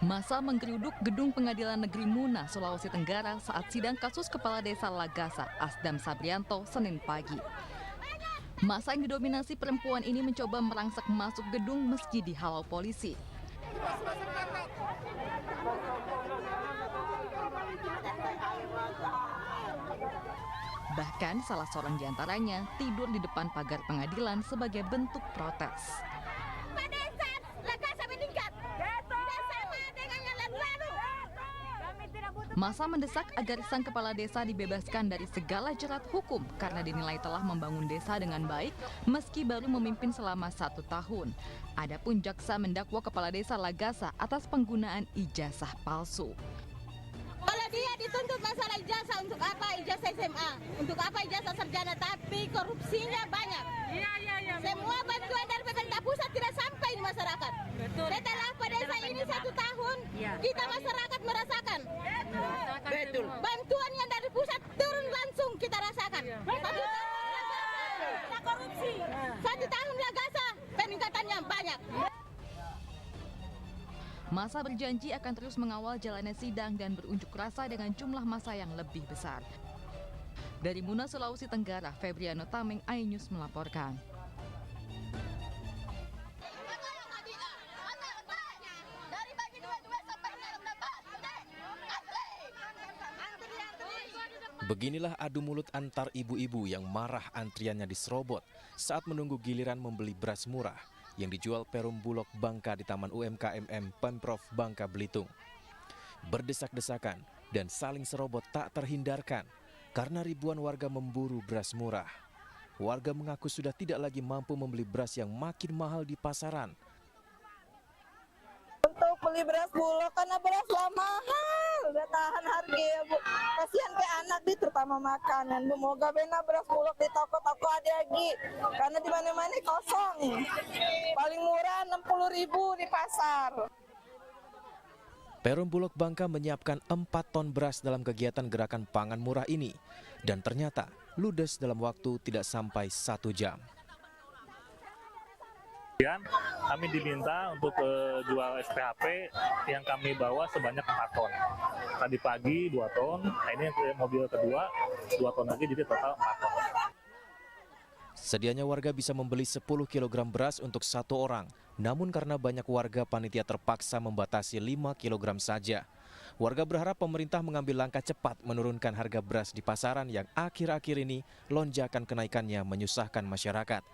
Massa menggeruduk gedung Pengadilan Negeri Muna, Sulawesi Tenggara saat sidang kasus Kepala Desa Lagasa, Asdam Sabrianto, Senin pagi. Massa yang didominasi perempuan ini mencoba merangsek masuk gedung meski dihalau polisi. Bahkan salah seorang diantaranya tidur di depan pagar pengadilan sebagai bentuk protes. Massa mendesak agar sang kepala desa dibebaskan dari segala jerat hukum karena dinilai telah membangun desa dengan baik meski baru memimpin selama 1 tahun. Adapun jaksa mendakwa kepala desa Lagasa atas penggunaan ijazah palsu. Kalau dia dituntut masalah ijazah, untuk apa ijazah SMA? Untuk apa ijazah sarjana? Tapi korupsinya banyak. Iya. Semua bantuan dari pemerintah pusat tidak sampai di masyarakat. Betul. Setelah desa ini 1 tahun, kita masyarakat merasakan. Betul. Bantuan yang dari pusat turun langsung kita rasakan. 1 tahun korupsi. 1 tahun Lagasa peningkatannya banyak. Massa berjanji akan terus mengawal jalannya sidang dan berunjuk rasa dengan jumlah massa yang lebih besar. Dari Muna, Sulawesi Tenggara, Febriano Tameng, iNews melaporkan. Beginilah adu mulut antar ibu-ibu yang marah antriannya diserobot saat menunggu giliran membeli beras murah yang dijual Perum Bulog Bangka di Taman UMKM Pemprov Bangka Belitung. Berdesak-desakan dan saling serobot tak terhindarkan karena ribuan warga memburu beras murah. Warga mengaku sudah tidak lagi mampu membeli beras yang makin mahal di pasaran. Untuk beli beras Bulog karena beras mahal, udah tahan harga ya Bu. Kasihan ke anak di terutama makanan. Bu, moga benar beras Bulog di toko-toko ada lagi. Karena di mana-mana kosong. Paling murah 60.000 di pasar. Perum Bulog Bangka menyiapkan 4 ton beras dalam kegiatan gerakan pangan murah ini. Dan ternyata ludes dalam waktu tidak sampai 1 jam. Kami diminta untuk jual SPHP yang kami bawa sebanyak 4 ton. Tadi pagi 2 ton, ini mobil kedua 2 ton lagi, jadi total 4 ton. Sedianya warga bisa membeli 10 kg beras untuk 1 orang. Namun karena banyak warga, panitia terpaksa membatasi 5 kg saja. Warga berharap pemerintah mengambil langkah cepat menurunkan harga beras di pasaran yang akhir-akhir ini lonjakan kenaikannya menyusahkan masyarakat.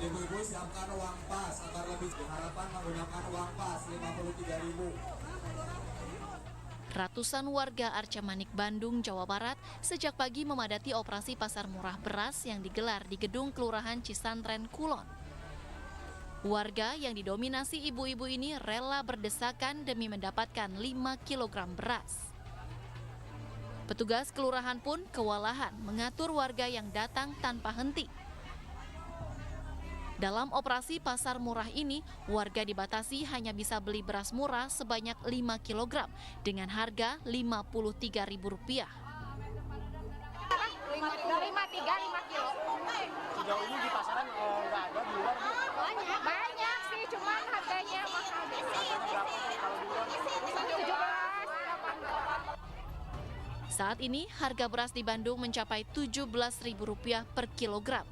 Ibu-ibu siapkan uang pas agar lebih harapan menggunakan uang pas 53.000. Ratusan warga Arca Manik, Bandung, Jawa Barat sejak pagi memadati operasi pasar murah beras yang digelar di gedung Kelurahan Cisantren, Kulon. Warga yang didominasi ibu-ibu ini rela berdesakan demi mendapatkan 5 kg beras. Petugas kelurahan pun kewalahan mengatur warga yang datang tanpa henti. Dalam operasi pasar murah ini, warga dibatasi hanya bisa beli beras murah sebanyak 5 kg dengan harga Rp53.000. 5 kilo. Sejauh ini di pasaran nggak ada di luar? Banyak sih, cuman harganya mahal. Saat ini, harga beras di Bandung mencapai Rp17.000 per kilogram.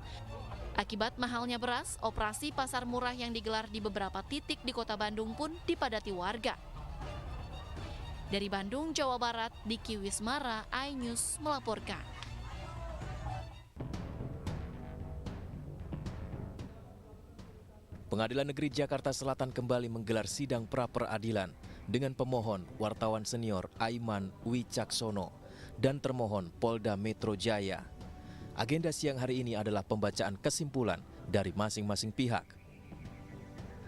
Akibat mahalnya beras, operasi pasar murah yang digelar di beberapa titik di kota Bandung pun dipadati warga. Dari Bandung, Jawa Barat, Diki Wismara, iNews melaporkan. Pengadilan Negeri Jakarta Selatan kembali menggelar sidang pra-peradilan dengan pemohon wartawan senior Aiman Wicaksono dan termohon Polda Metro Jaya. Agenda siang hari ini adalah pembacaan kesimpulan dari masing-masing pihak.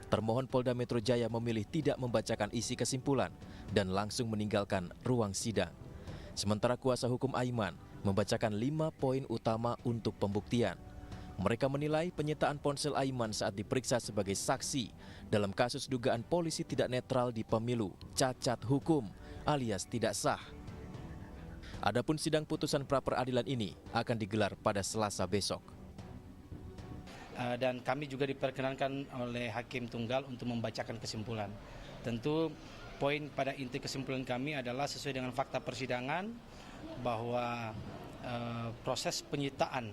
Termohon Polda Metro Jaya memilih tidak membacakan isi kesimpulan dan langsung meninggalkan ruang sidang. Sementara kuasa hukum Aiman membacakan 5 poin utama untuk pembuktian. Mereka menilai penyitaan ponsel Aiman saat diperiksa sebagai saksi dalam kasus dugaan polisi tidak netral di pemilu cacat hukum alias tidak sah. Adapun sidang putusan pra-peradilan ini akan digelar pada Selasa besok. dan kami juga diperkenankan oleh Hakim Tunggal untuk membacakan kesimpulan. Tentu poin pada inti kesimpulan kami adalah sesuai dengan fakta persidangan bahwa proses penyitaan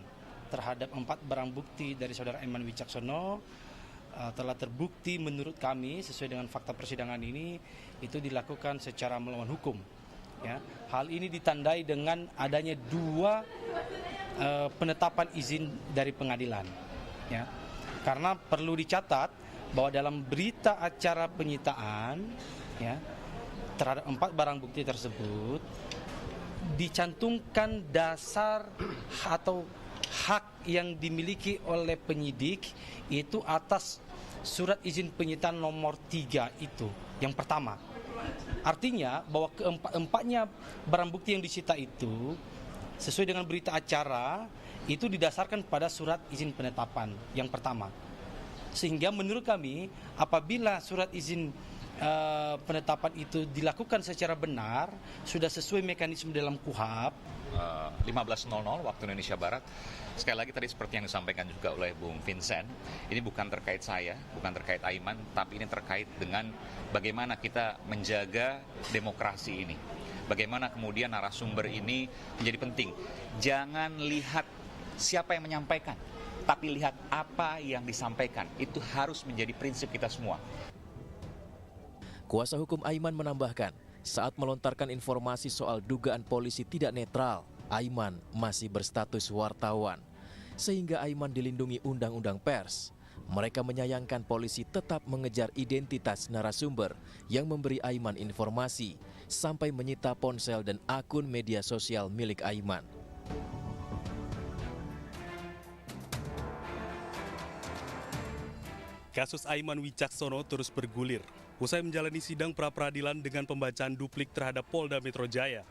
terhadap 4 barang bukti dari saudara Aiman Wicaksono telah terbukti menurut kami sesuai dengan fakta persidangan ini itu dilakukan secara melawan hukum. Ya, hal ini ditandai dengan adanya 2 penetapan izin dari pengadilan. Ya, karena perlu dicatat bahwa dalam berita acara penyitaan ya, terhadap 4 barang bukti tersebut dicantumkan dasar atau hak yang dimiliki oleh penyidik itu atas surat izin penyitaan nomor 3 itu yang pertama. Artinya bahwa keempat-empatnya barang bukti yang disita itu sesuai dengan berita acara itu didasarkan pada surat izin penetapan yang pertama. Sehingga menurut kami apabila surat izin penetapan itu dilakukan secara benar, sudah sesuai mekanisme dalam KUHAP. 15.00 waktu Indonesia Barat. Sekali lagi tadi seperti yang disampaikan juga oleh Bung Vincent, ini bukan terkait saya, bukan terkait Aiman, tapi ini terkait dengan bagaimana kita menjaga demokrasi ini. Bagaimana kemudian narasumber ini menjadi penting. Jangan lihat siapa yang menyampaikan, tapi lihat apa yang disampaikan. Itu harus menjadi prinsip kita semua. Kuasa hukum Aiman menambahkan, saat melontarkan informasi soal dugaan polisi tidak netral, Aiman masih berstatus wartawan. Sehingga Aiman dilindungi Undang-Undang Pers. Mereka menyayangkan polisi tetap mengejar identitas narasumber yang memberi Aiman informasi, sampai menyita ponsel dan akun media sosial milik Aiman. Kasus Aiman Wicaksono terus bergulir. Usai menjalani sidang pra-peradilan dengan pembacaan duplik terhadap Polda Metro Jaya,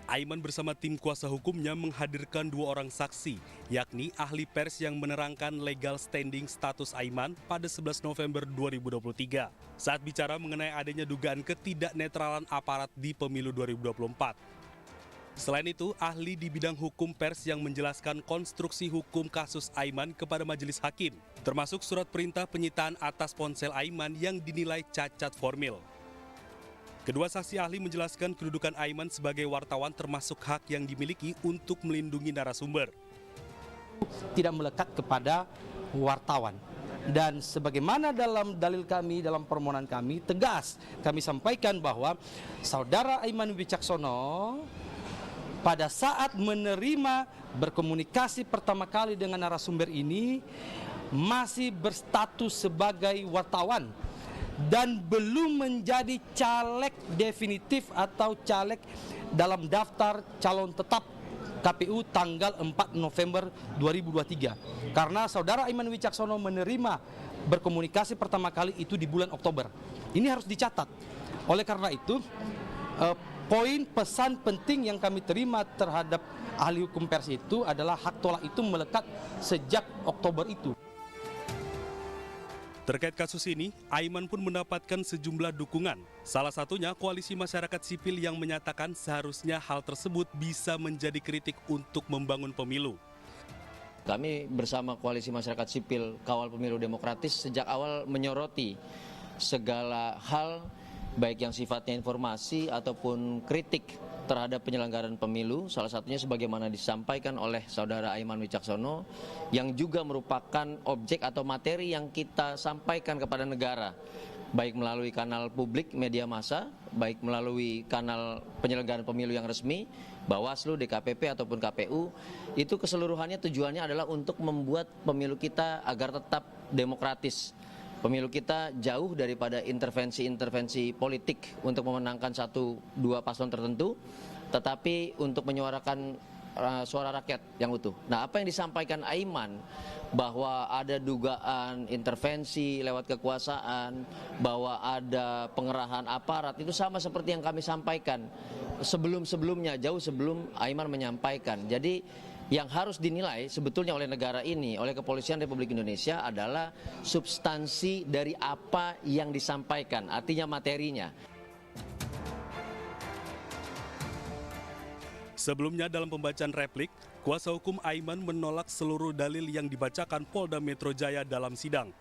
Aiman bersama tim kuasa hukumnya menghadirkan 2 orang saksi, yakni ahli pers yang menerangkan legal standing status Aiman pada 11 November 2023 saat bicara mengenai adanya dugaan ketidaknetralan aparat di pemilu 2024. Selain itu, ahli di bidang hukum pers yang menjelaskan konstruksi hukum kasus Aiman kepada majelis hakim, termasuk surat perintah penyitaan atas ponsel Aiman yang dinilai cacat formil. Kedua saksi ahli menjelaskan kedudukan Aiman sebagai wartawan termasuk hak yang dimiliki untuk melindungi narasumber. Tidak melekat kepada wartawan. Dan sebagaimana dalam dalil kami, dalam permohonan kami, tegas kami sampaikan bahwa saudara Aiman Wicaksono pada saat menerima berkomunikasi pertama kali dengan narasumber ini masih berstatus sebagai wartawan dan belum menjadi caleg definitif atau caleg dalam daftar calon tetap KPU tanggal 4 November 2023. Karena saudara Aiman Wicaksono menerima berkomunikasi pertama kali itu di bulan Oktober. Ini harus dicatat. Oleh karena itu, poin pesan penting yang kami terima terhadap ahli hukum pers itu adalah hak tolak itu melekat sejak Oktober itu. Terkait kasus ini, Aiman pun mendapatkan sejumlah dukungan. Salah satunya koalisi masyarakat sipil yang menyatakan seharusnya hal tersebut bisa menjadi kritik untuk membangun pemilu. Kami bersama koalisi masyarakat sipil kawal pemilu demokratis sejak awal menyoroti segala hal baik yang sifatnya informasi ataupun kritik terhadap penyelenggaraan pemilu, salah satunya sebagaimana disampaikan oleh saudara Aiman Wicaksono yang juga merupakan objek atau materi yang kita sampaikan kepada negara, baik melalui kanal publik media massa, baik melalui kanal penyelenggaraan pemilu yang resmi, Bawaslu, DKPP ataupun KPU, itu keseluruhannya tujuannya adalah untuk membuat pemilu kita agar tetap demokratis. Pemilu kita jauh daripada intervensi-intervensi politik untuk memenangkan 1-2 paslon tertentu, tetapi untuk menyuarakan suara rakyat yang utuh. Nah, apa yang disampaikan Aiman bahwa ada dugaan intervensi lewat kekuasaan, bahwa ada pengerahan aparat, itu sama seperti yang kami sampaikan sebelum-sebelumnya, jauh sebelum Aiman menyampaikan. Jadi yang harus dinilai sebetulnya oleh negara ini, oleh Kepolisian Republik Indonesia adalah substansi dari apa yang disampaikan, artinya materinya. Sebelumnya dalam pembacaan replik, kuasa hukum Aiman menolak seluruh dalil yang dibacakan Polda Metro Jaya dalam sidang.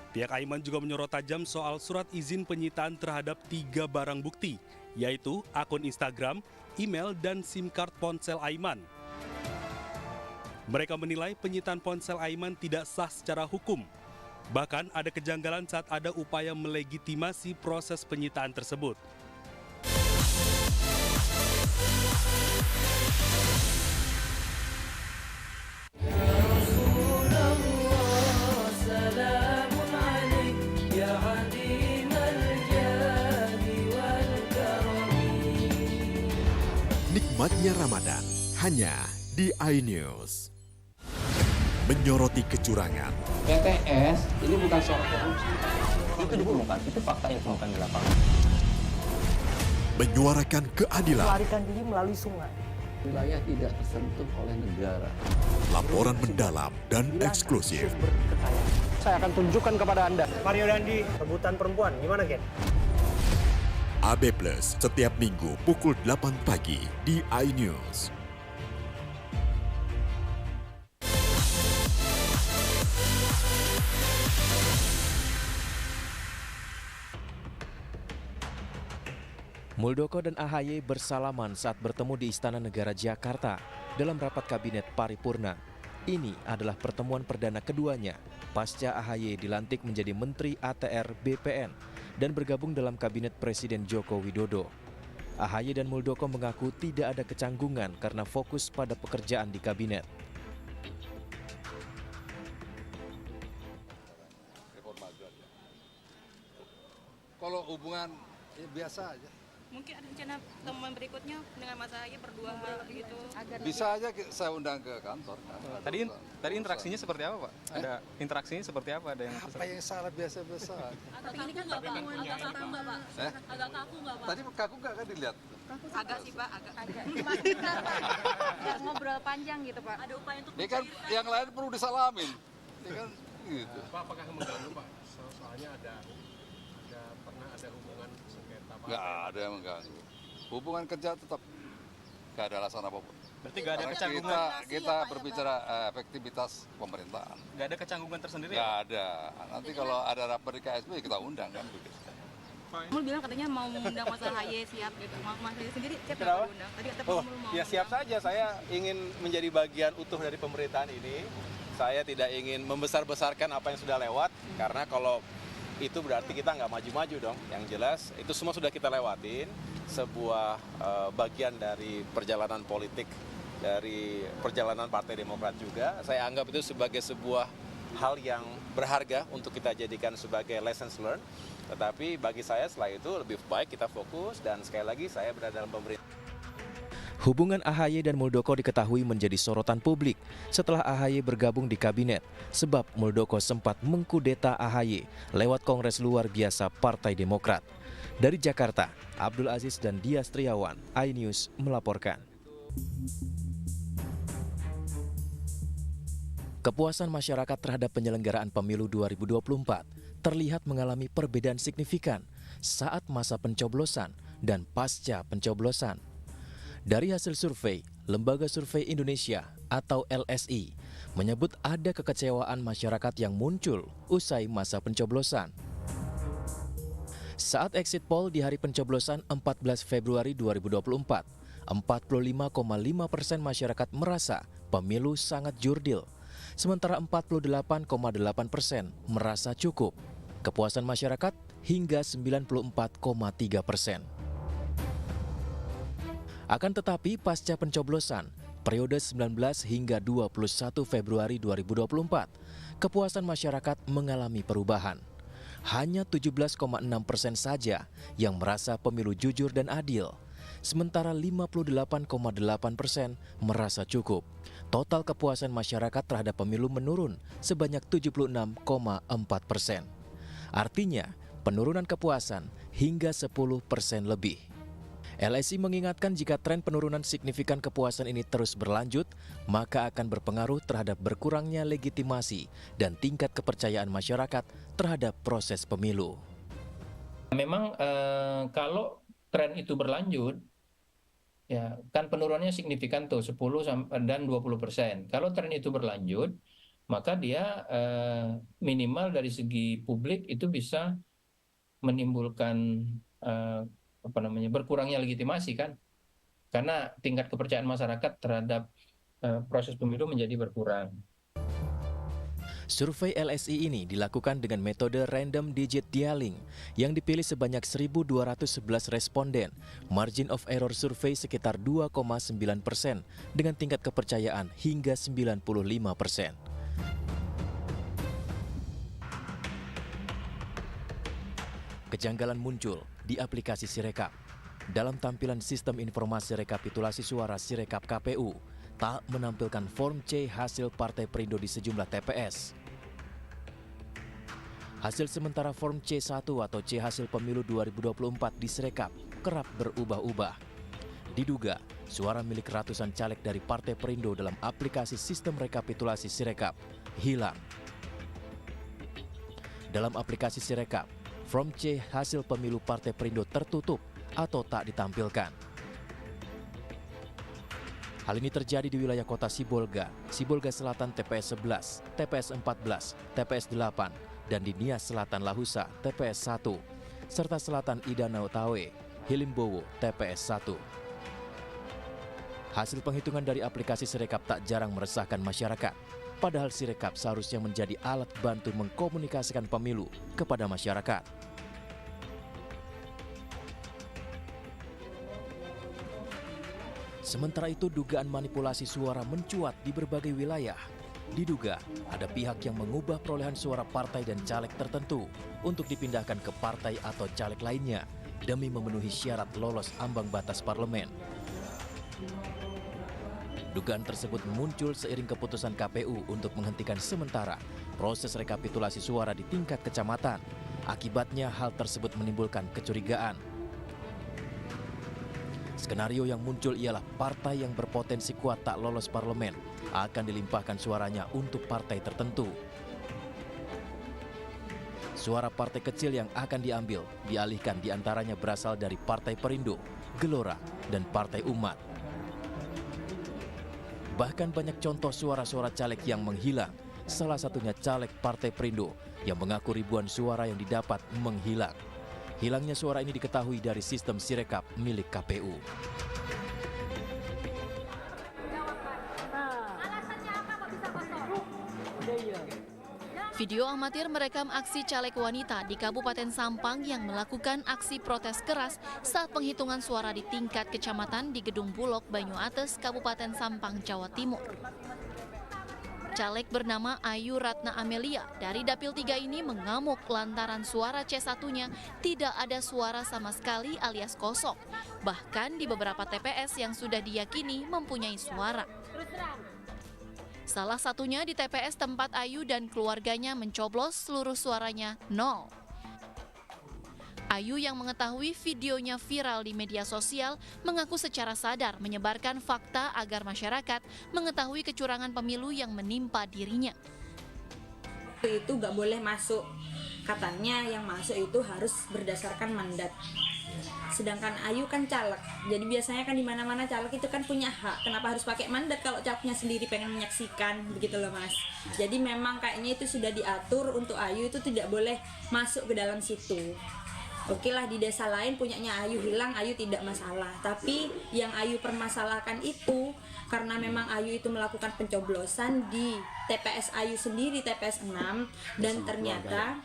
Pihak Aiman juga menyorot tajam soal surat izin penyitaan terhadap 3 barang bukti, yaitu akun Instagram, email, dan SIM card ponsel Aiman. Mereka menilai penyitaan ponsel Aiman tidak sah secara hukum. Bahkan ada kejanggalan saat ada upaya melegitimasi proses penyitaan tersebut. Nikmatnya Ramadan hanya di iNews. Menyoroti kecurangan. PTS ini bukan soal korupsi. Itu ditemukan, itu fakta yang ditemukan di lapangan. Menyuarakan keadilan. Melarikan diri melalui sungai. Wilayah tidak tersentuh oleh negara. Laporan mendalam dan eksklusif. Saya akan tunjukkan kepada Anda. Mario Dandi, rebutan perempuan, gimana Ken? AB Plus setiap minggu pukul 8 pagi di iNews. Muldoko dan AHY bersalaman saat bertemu di Istana Negara Jakarta dalam rapat kabinet paripurna. Ini adalah pertemuan perdana keduanya pasca AHY dilantik menjadi Menteri ATR BPN dan bergabung dalam kabinet Presiden Joko Widodo. AHY dan Muldoko mengaku tidak ada kecanggungan karena fokus pada pekerjaan di kabinet. Kalau hubungan ya biasa aja. Mungkin ada rencana temuan berikutnya dengan Mas AHY berdua gitu. Bisa aja saya undang ke kantor. Tadi interaksinya seperti apa, Pak? Ada interaksinya seperti apa? Ada yang apa yang salah biasa-biasa? Tapi ini kan Bapak agak tambah, Pak. Agak kaku nggak, Pak? Tadi kaku nggak kan dilihat? Agak sih, Pak. Agak. Biar ngobrol panjang gitu, Pak. Ada upaya untuk Ini kan yang lain perlu disalamin. Ini kan gitu. Pak, apakah mengganggu, Pak? Soalnya pernah ada hubungan sengketa, Pak? Nggak ada yang mengganggu. Hubungan kerja tetap nggak ada alasan apapun. Berarti nggak ada kecanggungan. Kita berbicara efektivitas pemerintahan. Nggak ada kecanggungan tersendiri? Nggak ada. Nanti kalau ada rapat di KSB kita undang kan begitu. Mul bilang katanya mau mengundang Mas AHY, siap gitu. Mas AHY sendiri siap nggak diundang? Tadi kata Mul mau. Ya siap saja, saya ingin menjadi bagian utuh dari pemerintahan ini. Saya tidak ingin membesar-besarkan apa yang sudah lewat, karena kalau itu berarti kita nggak maju-maju dong. Yang jelas itu semua sudah kita lewatin, sebuah bagian dari perjalanan politik, dari perjalanan Partai Demokrat juga. Saya anggap itu sebagai sebuah hal yang berharga untuk kita jadikan sebagai lessons learned. Tetapi bagi saya setelah itu lebih baik kita fokus, dan sekali lagi saya berada dalam pemerintahan. Hubungan AHY dan Muldoko diketahui menjadi sorotan publik setelah AHY bergabung di kabinet, sebab Muldoko sempat mengkudeta AHY lewat Kongres Luar Biasa Partai Demokrat. Dari Jakarta, Abdul Aziz dan Dias Triawan, iNews melaporkan. Kepuasan masyarakat terhadap penyelenggaraan pemilu 2024 terlihat mengalami perbedaan signifikan saat masa pencoblosan dan pasca pencoblosan. Dari hasil survei, Lembaga Survei Indonesia atau LSI menyebut ada kekecewaan masyarakat yang muncul usai masa pencoblosan. Saat exit poll di hari pencoblosan 14 Februari 2024, 45,5% masyarakat merasa pemilu sangat jurdil, sementara 48,8% merasa cukup. Kepuasan masyarakat hingga 94,3%. Akan tetapi pasca pencoblosan, periode 19 hingga 21 Februari 2024, kepuasan masyarakat mengalami perubahan. Hanya 17,6% saja yang merasa pemilu jujur dan adil, sementara 58,8% merasa cukup. Total kepuasan masyarakat terhadap pemilu menurun sebanyak 76,4%. Artinya, penurunan kepuasan hingga 10% lebih. LSI mengingatkan jika tren penurunan signifikan kepuasan ini terus berlanjut, maka akan berpengaruh terhadap berkurangnya legitimasi dan tingkat kepercayaan masyarakat terhadap proses pemilu. Memang kalau tren itu berlanjut, Ya, kan penurunannya signifikan tuh 10 dan 20%. Kalau tren itu berlanjut, maka dia minimal dari segi publik itu bisa menimbulkan berkurangnya legitimasi kan, karena tingkat kepercayaan masyarakat terhadap proses pemilu menjadi berkurang. Survei LSI ini dilakukan dengan metode random digit dialing yang dipilih sebanyak 1.211 responden. Margin of error survei sekitar 2,9% dengan tingkat kepercayaan hingga 95%. Kejanggalan muncul di aplikasi Sirekap. Dalam tampilan sistem informasi rekapitulasi suara Sirekap KPU, tak menampilkan form C hasil Partai Perindo di sejumlah TPS. Hasil sementara form C1 atau C hasil pemilu 2024 di Sirekap kerap berubah-ubah. Diduga, suara milik ratusan caleg dari Partai Perindo dalam aplikasi sistem rekapitulasi Sirekap hilang. Dalam aplikasi Sirekap, form C hasil pemilu Partai Perindo tertutup atau tak ditampilkan. Hal ini terjadi di wilayah kota Sibolga, Sibolga Selatan TPS 11, TPS 14, TPS 8, dan di Nias Selatan Lahusa TPS 1, serta Selatan Idanau Tawe, Hilimbowo TPS 1. Hasil penghitungan dari aplikasi Sirekap tak jarang meresahkan masyarakat, padahal Sirekap seharusnya menjadi alat bantu mengkomunikasikan pemilu kepada masyarakat. Sementara itu, dugaan manipulasi suara mencuat di berbagai wilayah. Diduga ada pihak yang mengubah perolehan suara partai dan caleg tertentu untuk dipindahkan ke partai atau caleg lainnya demi memenuhi syarat lolos ambang batas parlemen. Dugaan tersebut muncul seiring keputusan KPU untuk menghentikan sementara proses rekapitulasi suara di tingkat kecamatan. Akibatnya hal tersebut menimbulkan kecurigaan. Skenario yang muncul ialah partai yang berpotensi kuat tak lolos parlemen akan dilimpahkan suaranya untuk partai tertentu. Suara partai kecil yang akan diambil dialihkan diantaranya berasal dari Partai Perindo, Gelora, dan Partai Umat. Bahkan banyak contoh suara-suara caleg yang menghilang, salah satunya caleg Partai Perindo yang mengaku ribuan suara yang didapat menghilang. Hilangnya suara ini diketahui dari sistem Sirekap milik KPU. Video amatir merekam aksi caleg wanita di Kabupaten Sampang yang melakukan aksi protes keras saat penghitungan suara di tingkat kecamatan di Gedung Bulog, Banyuates, Kabupaten Sampang, Jawa Timur. Caleg bernama Ayu Ratna Amelia dari Dapil 3 ini mengamuk lantaran suara C1-nya tidak ada suara sama sekali alias kosong. Bahkan di beberapa TPS yang sudah diyakini mempunyai suara. Salah satunya di TPS tempat Ayu dan keluarganya mencoblos seluruh suaranya 0. Ayu yang mengetahui videonya viral di media sosial mengaku secara sadar menyebarkan fakta agar masyarakat mengetahui kecurangan pemilu yang menimpa dirinya. Itu nggak boleh masuk, katanya yang masuk itu harus berdasarkan mandat. Sedangkan Ayu kan caleg, jadi biasanya kan di mana-mana caleg itu kan punya hak. Kenapa harus pakai mandat kalau calegnya sendiri pengen menyaksikan, begitu loh Mas. Jadi memang kayaknya itu sudah diatur untuk Ayu itu tidak boleh masuk ke dalam situ. Oke lah, di desa lain punyanya Ayu hilang, Ayu tidak masalah. Tapi yang Ayu permasalahkan itu karena memang Ayu itu melakukan pencoblosan di TPS Ayu sendiri, TPS 6, dan ternyata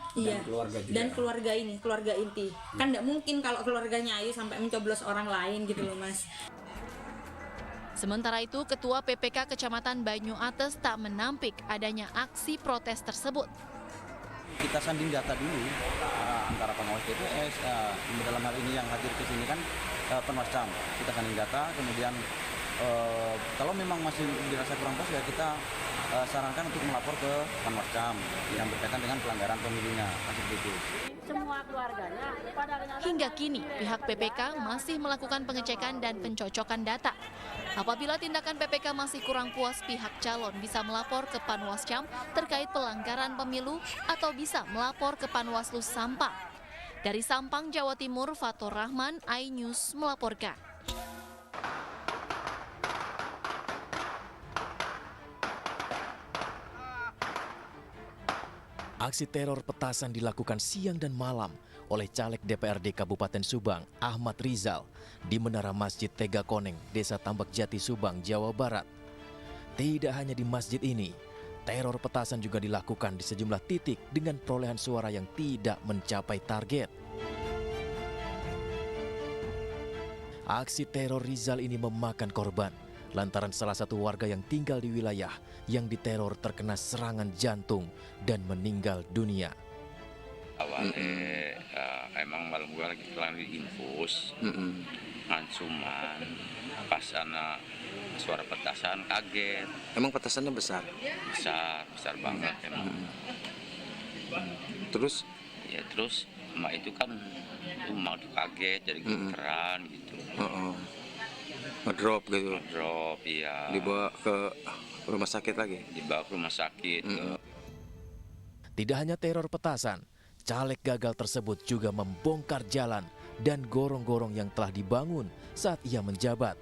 dan keluarga ini, keluarga inti. Kan tidak mungkin kalau keluarganya Ayu sampai mencoblos orang lain gitu loh Mas. Sementara itu, Ketua PPK Kecamatan Banyuates tak menampik adanya aksi protes tersebut. Kita sanding data dulu antara pengawas TPS, dalam hal ini yang hadir ke sini kan Panwascam. Kita sanding data, kemudian kalau memang masih dirasa kurang pas ya kita sarankan untuk melapor ke Panwascam yang berkaitan dengan pelanggaran pemilunya. Hingga kini, pihak PPK masih melakukan pengecekan dan pencocokan data. Apabila tindakan PPK masih kurang puas, pihak calon bisa melapor ke Panwascam terkait pelanggaran pemilu atau bisa melapor ke Panwaslu Sampang. Dari Sampang, Jawa Timur, Fatur Rahman, iNews melaporkan. Aksi teror petasan dilakukan siang dan malam oleh caleg DPRD Kabupaten Subang, Ahmad Rizal, di Menara Masjid Tega Koneng, Desa Tambak Jati, Subang, Jawa Barat. Tidak hanya di masjid ini, teror petasan juga dilakukan di sejumlah titik dengan perolehan suara yang tidak mencapai target. Aksi teror Rizal ini memakan korban lantaran salah satu warga yang tinggal di wilayah yang diteror terkena serangan jantung dan meninggal dunia. Awalnya emang malam gue lagi pulang di infus, cuman pas anak suara petasan kaget. Emang petasannya besar? Besar banget emang. Terus? Ya terus emak itu kan emak tuh kaget jadi gemeteran gitu. Ngedrop gitu? Ngedrop, iya. Dibawa ke rumah sakit lagi? Dibawa ke rumah sakit. Tidak hanya teror petasan, caleg gagal tersebut juga membongkar jalan dan gorong-gorong yang telah dibangun saat ia menjabat.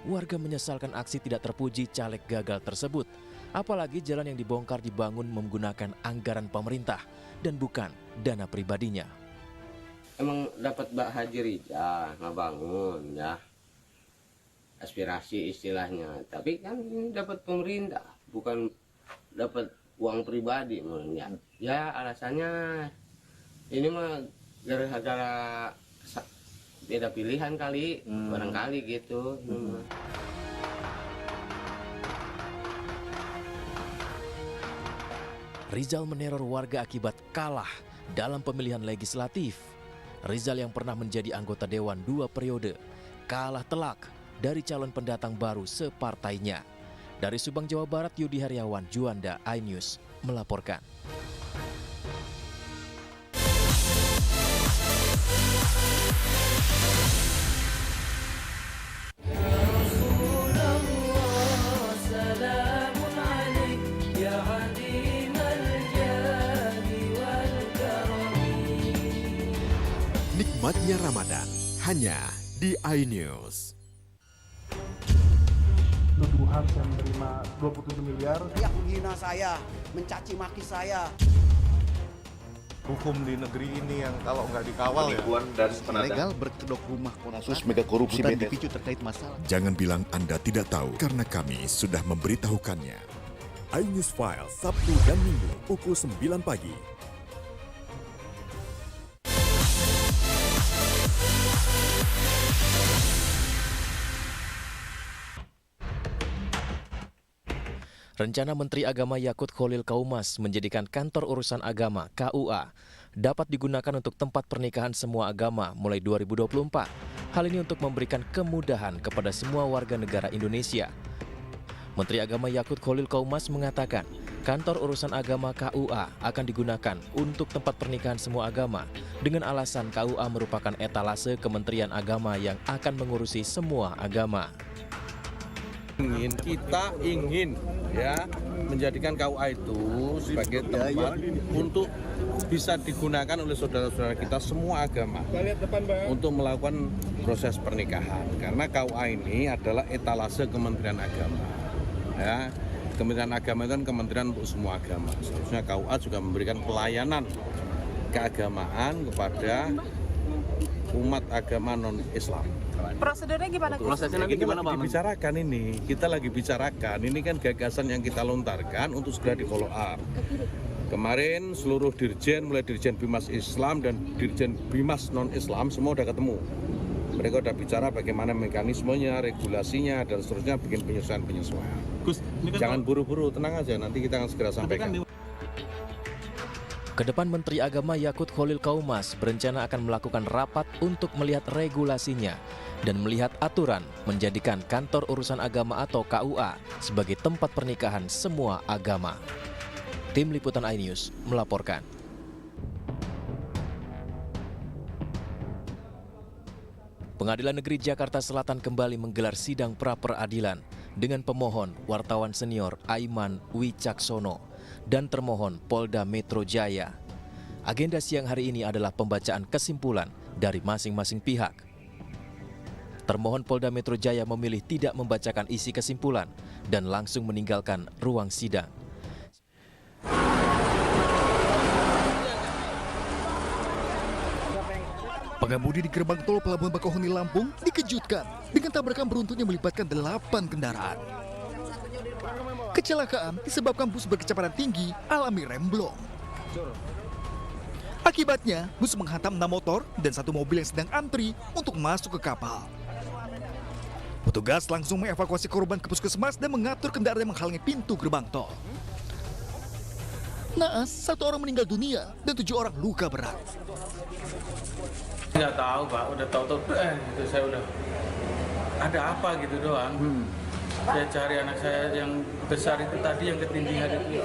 Warga menyesalkan aksi tidak terpuji caleg gagal tersebut. Apalagi jalan yang dibongkar dibangun menggunakan anggaran pemerintah dan bukan dana pribadinya. Emang dapat Mbak Haji Rizal ngebangun ya, aspirasi istilahnya. Tapi kan ini dapat pemerintah, bukan dapat uang pribadi. Ya alasannya ini mah gara-gara beda pilihan kali, barangkali gitu. Rizal meneror warga akibat kalah dalam pemilihan legislatif. Rizal yang pernah menjadi anggota Dewan 2 periode, kalah telak dari calon pendatang baru separtainya. Dari Subang, Jawa Barat, Yudi Heriawan, Juanda, iNews melaporkan. Nikmatnya Ramadan hanya di iNews. Nuduhan yang menerima 27 miliar. Yang menghina saya, mencaci maki saya. Hukum di negeri ini yang kalau nggak dikawal penipuan dan ilegal berkedok rumah kasus mega korupsi dipicu terkait masalah. Jangan bilang Anda tidak tahu karena kami sudah memberitahukannya. iNews File Sabtu dan Minggu pukul 9 pagi. Rencana Menteri Agama Yakut Kholil Kaumas menjadikan kantor urusan agama KUA dapat digunakan untuk tempat pernikahan semua agama mulai 2024. Hal ini untuk memberikan kemudahan kepada semua warga negara Indonesia. Menteri Agama Yakut Kholil Kaumas mengatakan, kantor urusan agama KUA akan digunakan untuk tempat pernikahan semua agama dengan alasan KUA merupakan etalase Kementerian Agama yang akan mengurusi semua agama. Kita ingin ya menjadikan KUA itu sebagai tempat untuk bisa digunakan oleh saudara-saudara kita semua agama untuk melakukan proses pernikahan, karena KUA ini adalah etalase Kementerian Agama ya. Kementerian Agama itu kan kementerian untuk semua agama. Seharusnya KUA juga memberikan pelayanan keagamaan kepada umat agama non-Islam. Prosedurnya gimana? Prosedurnya gimana, Pak? Dibicarakan ini, kita lagi bicarakan. Ini kan gagasan yang kita lontarkan untuk segera di follow up. Kemarin seluruh dirjen, mulai dirjen Bimas Islam dan dirjen Bimas non-Islam semua udah ketemu. Mereka udah bicara bagaimana mekanismenya, regulasinya, dan seterusnya bikin penyesuaian-penyesuaian. Jangan buru-buru, tenang aja, nanti kita akan segera sampaikan. Kedepan Menteri Agama Yakut Kholil Kaumas berencana akan melakukan rapat untuk melihat regulasinya dan melihat aturan menjadikan kantor urusan agama atau KUA sebagai tempat pernikahan semua agama. Tim Liputan iNews melaporkan. Pengadilan Negeri Jakarta Selatan kembali menggelar sidang pra-peradilan dengan pemohon wartawan senior Aiman Wicaksono dan termohon Polda Metro Jaya. Agenda siang hari ini adalah pembacaan kesimpulan dari masing-masing pihak. Termohon Polda Metro Jaya memilih tidak membacakan isi kesimpulan dan langsung meninggalkan ruang sidang. Pengemudi di gerbang tol Pelabuhan Bakauheni Lampung dikejutkan dengan tabrakan beruntun yang melibatkan 8 kendaraan. Kecelakaan disebabkan bus berkecepatan tinggi alami remblong. Akibatnya, bus menghantam 6 motor dan 1 mobil yang sedang antri untuk masuk ke kapal. Petugas langsung mengevakuasi korban ke puskesmas dan mengatur kendaraan yang menghalangi pintu gerbang tol. Naas, 1 orang meninggal dunia dan 7 orang luka berat. Nggak tahu Pak, udah tahu-tahu gitu saya udah ada apa gitu doang. Saya cari anak saya yang besar itu tadi yang ketindihan itu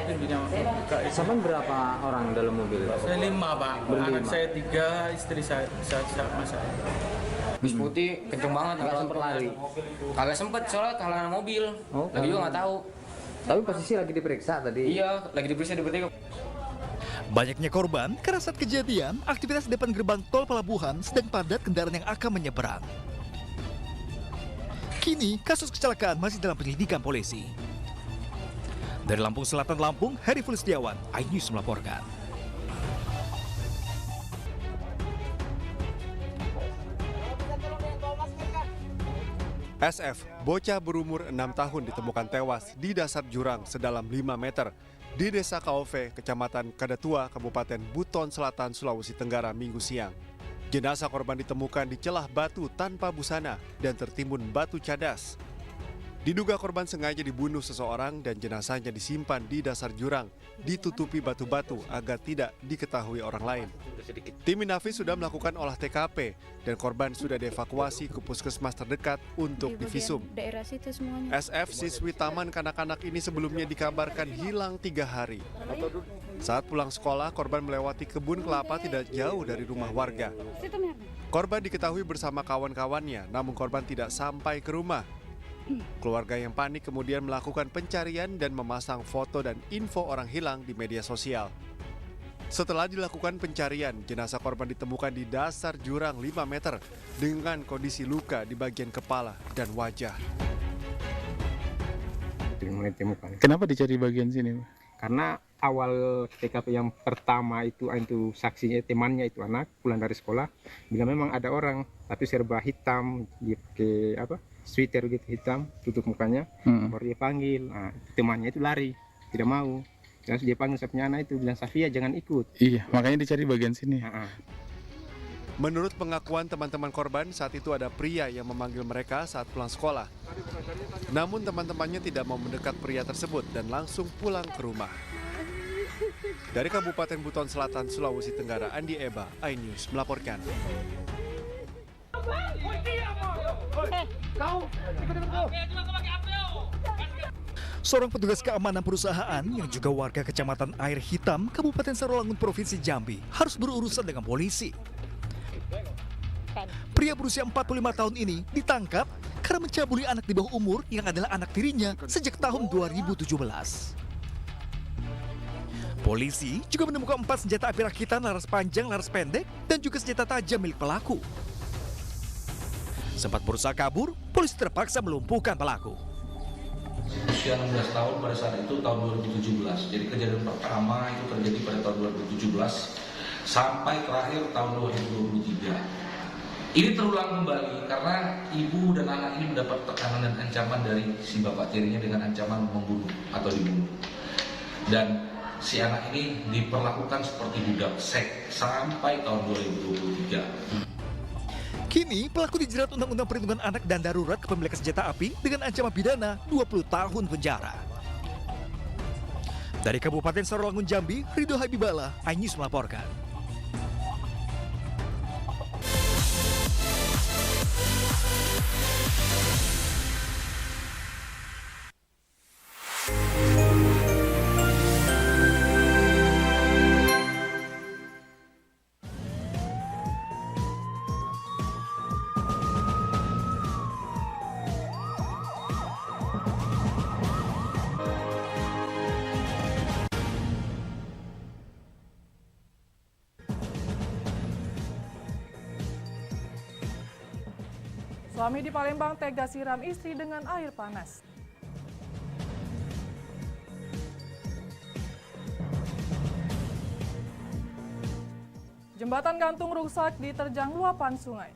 pintunya buka. Sama berapa orang dalam mobil? Saya 5 Pak, anak saya 3, istri saya sama saya. Bus putih kenceng banget, nggak sempet lari. Kagak sempet soalnya kehalangan mobil. Lagi juga nggak tahu. Tapi posisi lagi diperiksa tadi. Iya, lagi diperiksa di bertiga. Banyaknya korban karena saat kejadian, aktivitas di depan gerbang tol pelabuhan sedang padat kendaraan yang akan menyeberang. Kini, kasus kecelakaan masih dalam penyelidikan polisi. Dari Lampung Selatan, Lampung, Heri Fulistiawan, iNews melaporkan. SF, bocah berumur 6 tahun ditemukan tewas di dasar jurang sedalam 5 meter di Desa Kaove, Kecamatan Kadatua, Kabupaten Buton Selatan, Sulawesi Tenggara, Minggu siang. Jenazah korban ditemukan di celah batu tanpa busana dan tertimbun batu cadas. Diduga korban sengaja dibunuh seseorang dan jenazahnya disimpan di dasar jurang, ditutupi batu-batu agar tidak diketahui orang lain. Tim Inavis sudah melakukan olah TKP dan korban sudah dievakuasi ke puskesmas terdekat untuk divisum. Daerah situ semuanya. SF, siswi taman kanak-kanak ini sebelumnya dikabarkan hilang 3 hari. Saat pulang sekolah, korban melewati kebun kelapa tidak jauh dari rumah warga. Korban diketahui bersama kawan-kawannya, namun korban tidak sampai ke rumah. Keluarga yang panik kemudian melakukan pencarian dan memasang foto dan info orang hilang di media sosial. Setelah dilakukan pencarian, jenazah korban ditemukan di dasar jurang 5 meter dengan kondisi luka di bagian kepala dan wajah. Kenapa dicari bagian sini? Karena awal TKP yang pertama itu saksinya temannya itu anak pulang dari sekolah, bila memang ada orang tapi serba hitam, dia pakai sweater gitu hitam tutup mukanya, baru dia panggil. Nah, temannya itu lari, tidak mau. Terus dia panggil saya punya anak itu, bilang Safia jangan ikut. Iya, makanya dicari bagian sini. Menurut pengakuan teman-teman korban, saat itu ada pria yang memanggil mereka saat pulang sekolah. Namun teman-temannya tidak mau mendekat pria tersebut dan langsung pulang ke rumah. Dari Kabupaten Buton Selatan, Sulawesi Tenggara, Andi Eba, iNews melaporkan. Seorang petugas keamanan perusahaan yang juga warga Kecamatan Air Hitam, Kabupaten Sarolangun, Provinsi Jambi, harus berurusan dengan polisi. Pria berusia 45 tahun ini ditangkap karena mencabuli anak di bawah umur yang adalah anak tirinya sejak tahun 2017. Polisi juga menemukan 4 senjata api rakitan laras panjang, laras pendek, dan juga senjata tajam milik pelaku. Sempat berusaha kabur, polisi terpaksa melumpuhkan pelaku. Usia 16 tahun pada saat itu tahun 2017. Jadi kejadian pertama itu terjadi pada tahun 2017 sampai terakhir tahun 2023. Ini terulang kembali karena ibu dan anak ini mendapat tekanan dan ancaman dari si bapak tirinya dengan ancaman membunuh atau dibunuh. Dan si anak ini diperlakukan seperti budak seks sampai tahun 2023. Kini pelaku dijerat Undang-Undang Perlindungan Anak dan Darurat Kepemilikan Senjata Api dengan ancaman pidana 20 tahun penjara. Dari Kabupaten Sarolangun, Jambi, Ridho Habiballa, iNews melaporkan. Suami di Palembang tega siram istri dengan air panas. Jembatan gantung rusak diterjang luapan sungai.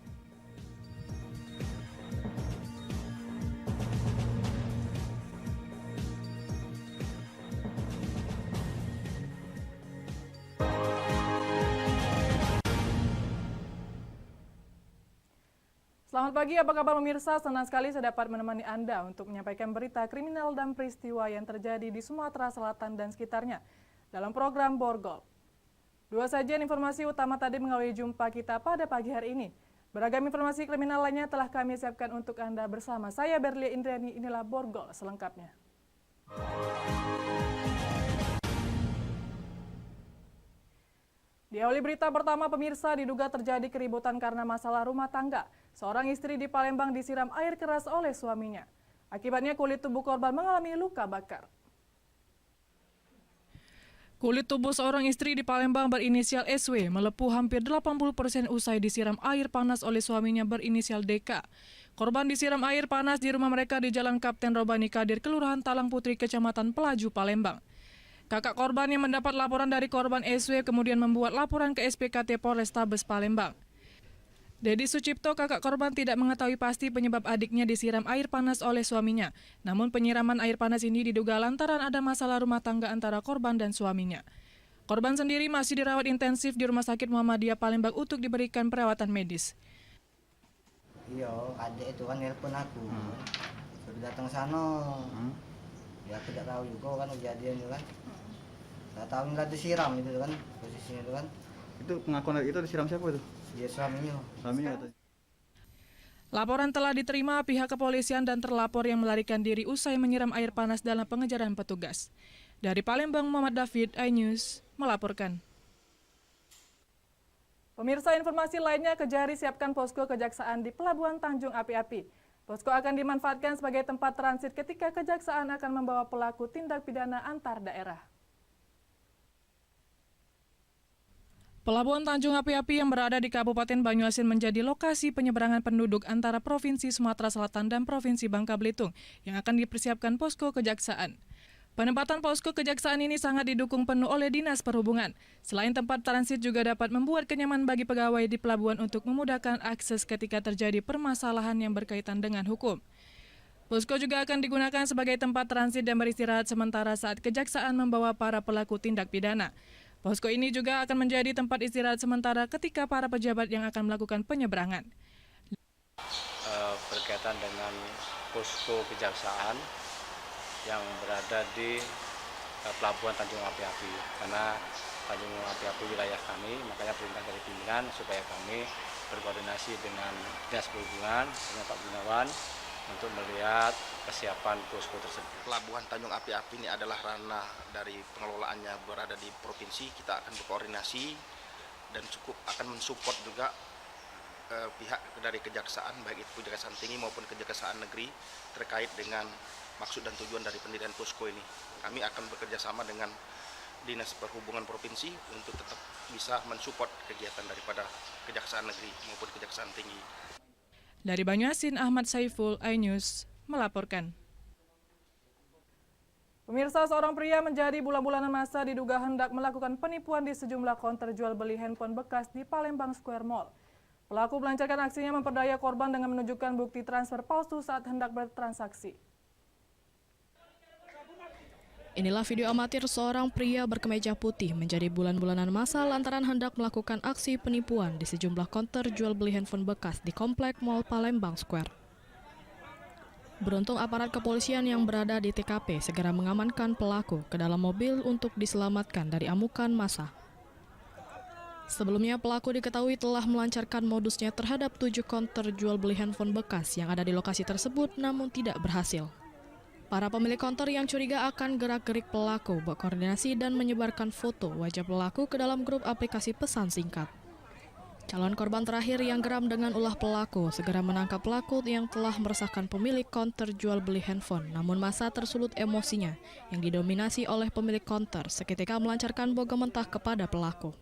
Selamat pagi, apa kabar pemirsa? Senang sekali saya dapat menemani Anda untuk menyampaikan berita kriminal dan peristiwa yang terjadi di Sumatera Selatan dan sekitarnya dalam program Borgol. Dua sajian informasi utama tadi mengawali jumpa kita pada pagi hari ini. Beragam informasi kriminal lainnya telah kami siapkan untuk Anda bersama saya Berlia Indriani. Inilah Borgol selengkapnya. Di awali berita pertama pemirsa, diduga terjadi keributan karena masalah rumah tangga. Seorang istri di Palembang disiram air keras oleh suaminya. Akibatnya kulit tubuh korban mengalami luka bakar. Kulit tubuh seorang istri di Palembang berinisial SW melepuh hampir 80% usai disiram air panas oleh suaminya berinisial DK. Korban disiram air panas di rumah mereka di Jalan Kapten Robani Kadir, Kelurahan Talang Putri, Kecamatan Pelaju, Palembang. Kakak korban yang mendapat laporan dari korban SW kemudian membuat laporan ke SPKT Polrestabes Palembang. Dedi Sucipto, kakak korban, tidak mengetahui pasti penyebab adiknya disiram air panas oleh suaminya. Namun penyiraman air panas ini diduga lantaran ada masalah rumah tangga antara korban dan suaminya. Korban sendiri masih dirawat intensif di Rumah Sakit Muhammadiyah Palembang untuk diberikan perawatan medis. Iya, adik itu kan nelpon aku. Sudah datang sana. Ya aku tidak tahu juga kan kejadian itu kan. Tidak tahu nggak disiram itu kan posisinya itu kan. Itu pengakuan itu disiram siapa itu? Ya suaminya. Laporan telah diterima pihak kepolisian dan terlapor yang melarikan diri usai menyiram air panas dalam pengejaran petugas. Dari Palembang, Muhammad David, iNews melaporkan. Pemirsa, informasi lainnya, Kejari siapkan posko kejaksaan di Pelabuhan Tanjung Api-Api. Posko akan dimanfaatkan sebagai tempat transit ketika kejaksaan akan membawa pelaku tindak pidana antar daerah. Pelabuhan Tanjung Api-Api yang berada di Kabupaten Banyuasin menjadi lokasi penyeberangan penduduk antara Provinsi Sumatera Selatan dan Provinsi Bangka Belitung yang akan dipersiapkan posko kejaksaan. Penempatan posko kejaksaan ini sangat didukung penuh oleh Dinas Perhubungan. Selain tempat transit juga dapat membuat kenyaman bagi pegawai di pelabuhan untuk memudahkan akses ketika terjadi permasalahan yang berkaitan dengan hukum. Posko juga akan digunakan sebagai tempat transit dan beristirahat sementara saat kejaksaan membawa para pelaku tindak pidana. Posko ini juga akan menjadi tempat istirahat sementara ketika para pejabat yang akan melakukan penyeberangan. Berkaitan dengan posko kejaksaan yang berada di Pelabuhan Tanjung Api-Api, karena Tanjung Api-Api wilayah kami, makanya perintah dari pimpinan supaya kami berkoordinasi dengan Dinas Perhubungan, dengan Pak Gunawan, untuk melihat kesiapan posko tersebut. Pelabuhan Tanjung Api-Api ini adalah ranah dari pengelolaannya berada di provinsi. Kita akan berkoordinasi dan cukup akan mensupport juga pihak dari kejaksaan, baik itu kejaksaan tinggi maupun kejaksaan negeri terkait dengan maksud dan tujuan dari pendirian posko ini. Kami akan bekerja sama dengan Dinas Perhubungan Provinsi untuk tetap bisa mensupport kegiatan daripada kejaksaan negeri maupun kejaksaan tinggi. Dari Banyuasin, Ahmad Saiful, iNews melaporkan. Pemirsa, seorang pria menjadi bulan-bulanan masa diduga hendak melakukan penipuan di sejumlah counter jual beli handphone bekas di Palembang Square Mall. Pelaku melancarkan aksinya memperdaya korban dengan menunjukkan bukti transfer palsu saat hendak bertransaksi. Inilah video amatir seorang pria berkemeja putih menjadi bulan-bulanan masa lantaran hendak melakukan aksi penipuan di sejumlah counter jual beli handphone bekas di Komplek Mall Palembang Square. Beruntung aparat kepolisian yang berada di TKP segera mengamankan pelaku ke dalam mobil untuk diselamatkan dari amukan massa. Sebelumnya pelaku diketahui telah melancarkan modusnya terhadap 7 counter jual beli handphone bekas yang ada di lokasi tersebut namun tidak berhasil. Para pemilik konter yang curiga akan gerak-gerik pelaku berkoordinasi dan menyebarkan foto wajah pelaku ke dalam grup aplikasi pesan singkat. Calon korban terakhir yang geram dengan ulah pelaku segera menangkap pelaku yang telah meresahkan pemilik konter jual beli handphone, namun massa tersulut emosinya yang didominasi oleh pemilik konter seketika melancarkan boga mentah kepada pelaku.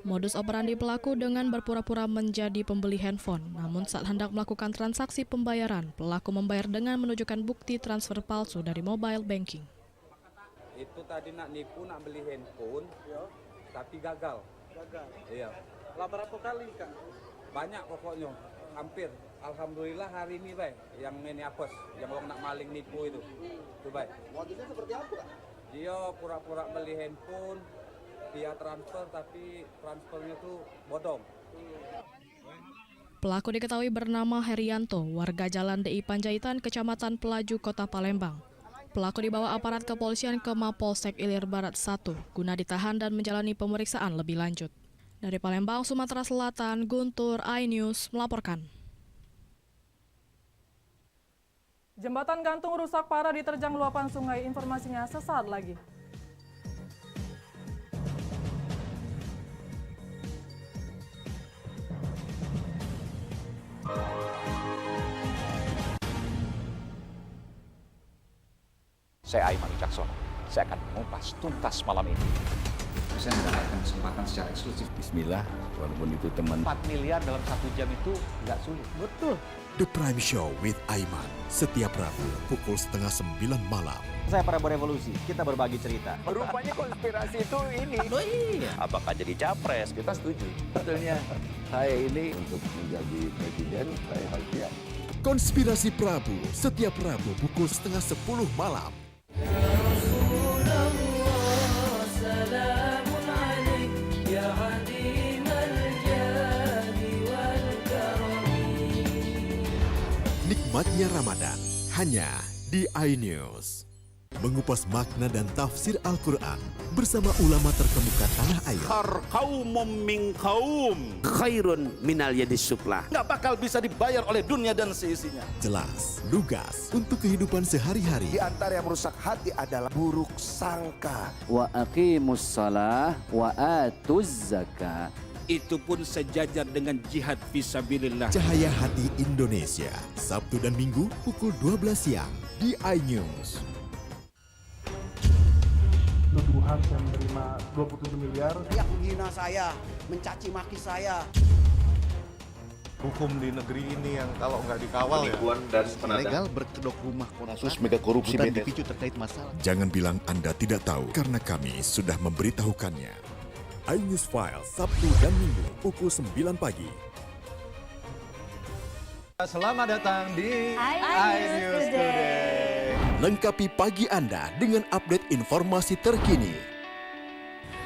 Modus operandi pelaku dengan berpura-pura menjadi pembeli handphone, namun saat hendak melakukan transaksi pembayaran, pelaku membayar dengan menunjukkan bukti transfer palsu dari mobile banking. Itu tadi nak nipu, nak beli handphone, tapi gagal. Gagal. Iya. Lah berapa kali Kak? Banyak pokoknya, hampir. Alhamdulillah hari ini Bay, yang ini apes, yang orang nak maling nipu itu. Tuh Bay. Modusnya seperti apa Kak? Dia pura-pura beli handphone, dia transfer tapi transfernya tuh bodong. Pelaku diketahui bernama Herianto, warga Jalan DI Panjaitan, Kecamatan Pelaju, Kota Palembang. Pelaku dibawa aparat kepolisian ke Mapolsek Ilir Barat 1 guna ditahan dan menjalani pemeriksaan lebih lanjut. Dari Palembang, Sumatera Selatan, Guntur, iNews melaporkan. Jembatan gantung rusak parah diterjang luapan sungai. Informasinya sesaat lagi. Saya Aiman Wicaksono. Saya akan mengupas tuntas malam ini. Saya mendapatkan kesempatan secara eksklusif. Bismillah, walaupun itu teman. 4 miliar dalam 1 jam itu nggak sulit. Betul. The Prime Show with Aiman, setiap Rabu pukul 8:30 malam. Saya Prabowo Revolusi, kita berbagi cerita. Rupanya konspirasi itu ini. Oh iya. Apakah jadi capres? Kita setuju. Sebetulnya saya ini untuk menjadi presiden, saya harus siap. Konspirasi Prabu, setiap Rabu pukul 9:30 malam. Nikmatnya Ramadan hanya di iNews. Mengupas makna dan tafsir Al-Quran bersama ulama terkemuka tanah air. Kaumum min kaum khairun minal yadis suflah. Nggak bakal bisa dibayar oleh dunia dan seisinya. Jelas, lugas untuk kehidupan sehari-hari. Di antara yang merusak hati adalah buruk sangka. Wa aqimus shalah wa atuz zakah. Itu pun sejajar dengan jihad fisabilillah. Cahaya Hati Indonesia, Sabtu dan Minggu pukul 12 siang di iNews. Nuduhan saya menerima 27 miliar. Yang menghina saya, mencaci maki saya. Hukum di negeri ini yang kalau nggak dikawal penipuan dan ilegal berkedok rumah kasus mega korupsi dipicu terkait masalah. Jangan bilang Anda tidak tahu karena kami sudah memberitahukannya. iNews File Sabtu dan Minggu pukul 9 pagi. Selamat datang di iNews Today. Lengkapi pagi Anda dengan update informasi terkini.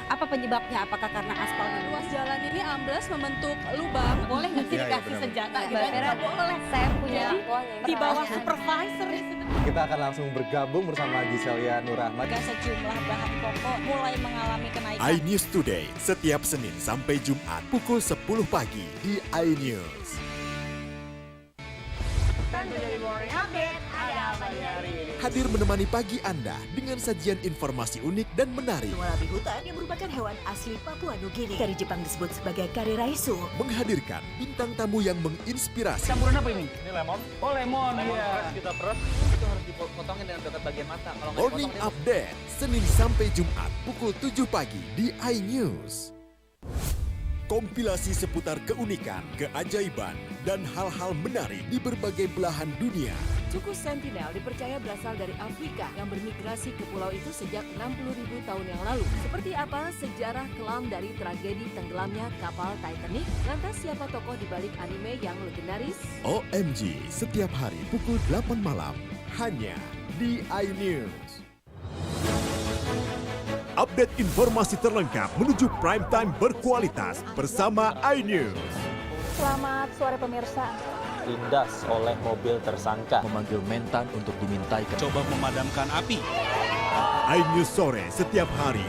Apa penyebabnya? Apakah karena aspal ruas jalan ini amblas membentuk lubang? Boleh nggak sih dikasih senjata? Nggak boleh. Saya punya di bawah supervisor. Kita akan langsung bergabung bersama Giselia Nurrahmat. Sejumlah bahan pokok mulai mengalami kenaikan. iNews Today setiap Senin sampai Jumat pukul 10 pagi di iNews. Hadir menemani pagi Anda dengan sajian informasi unik dan menarik. Walabi hutan yang merupakan hewan asli Papua Nugini. Dari Jepang disebut sebagai kare raisu. Menghadirkan bintang tamu yang menginspirasi. Campuran apa ini? Ini lemon. Oh lemon, iya. Kita peras, itu harus dipotongin dengan dekat bagian mata. Kalau nggak Morning Update, Senin sampai Jumat pukul 7 pagi di iNews. Kompilasi seputar keunikan, keajaiban, dan hal-hal menarik di berbagai belahan dunia. Suku Sentinel dipercaya berasal dari Afrika yang bermigrasi ke pulau itu sejak 60.000 tahun yang lalu. Seperti apa sejarah kelam dari tragedi tenggelamnya kapal Titanic? Lantas siapa tokoh di balik anime yang legendaris? OMG, setiap hari pukul 8 malam, hanya di iNews. Update informasi terlengkap menuju prime time berkualitas bersama iNews. Selamat sore pemirsa. Ditindas oleh mobil tersangka, memanggil mentan untuk dimintai coba memadamkan api. iNews sore setiap hari.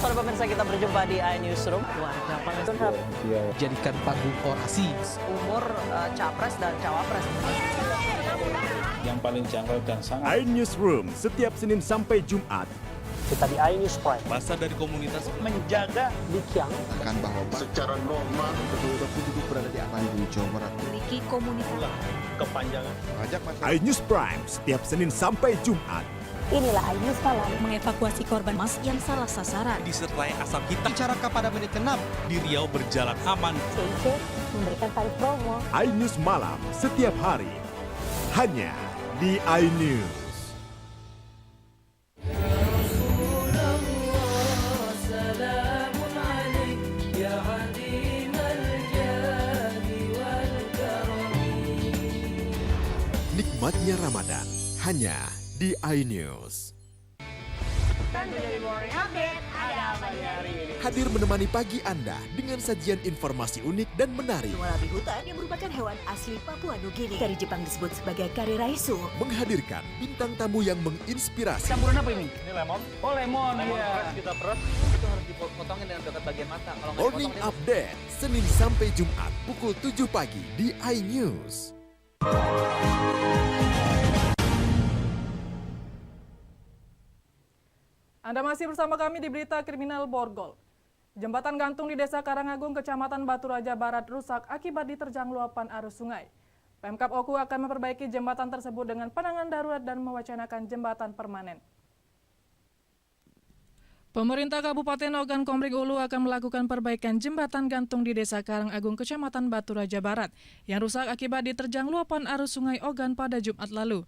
Sore pemirsa, kita berjumpa di iNewsroom. Warga Palestina jadikan panggung orasi. Umur capres dan cawapres. Yang paling janggal dan sangat. iNewsroom setiap Senin sampai Jumat. Kita di iNews Prime. Masa dari komunitas Menjaga Dikyang. Akan bahwa secara normal kedua penduduk berada di Bandung, Jawa Barat. Memiliki komunitas. kepanjangan. iNews Prime setiap Senin sampai Jumat. Inilah iNews Malam mengevakuasi korban mas yang salah sasaran. Disertai asap hitam. Bicara pada menit ke-6 di Riau berjalan aman. CIC memberikan tarif promo. iNews Malam setiap hari hanya di iNews. Selamatnya Ramadan, hanya di iNews. Hadir menemani pagi Anda dengan sajian informasi unik dan menarik. Wallaby hutan yang merupakan hewan asli Papua Nugini. Dari Jepang disebut sebagai kari raisu. Menghadirkan bintang tamu yang menginspirasi. Campuran apa ini? Ini lemon. Oh lemon, Fresh kita peras. Itu harus dipotongin dengan dekat bagian mata. Kalau nggak Morning dipotong, Update, Senin sampai Jumat pukul 7 pagi di iNews. Anda masih bersama kami di Berita Kriminal Borgol. Jembatan gantung di Desa Karangagung, Kecamatan Batu Raja Barat rusak akibat diterjang luapan arus sungai. Pemkab Oku akan memperbaiki jembatan tersebut dengan penanganan darurat dan mewacanakan jembatan permanen. Pemerintah Kabupaten Ogan Komering Ulu akan melakukan perbaikan jembatan gantung di Desa Karangagung, Kecamatan Batu Raja Barat yang rusak akibat diterjang luapan arus sungai Ogan pada Jumat lalu.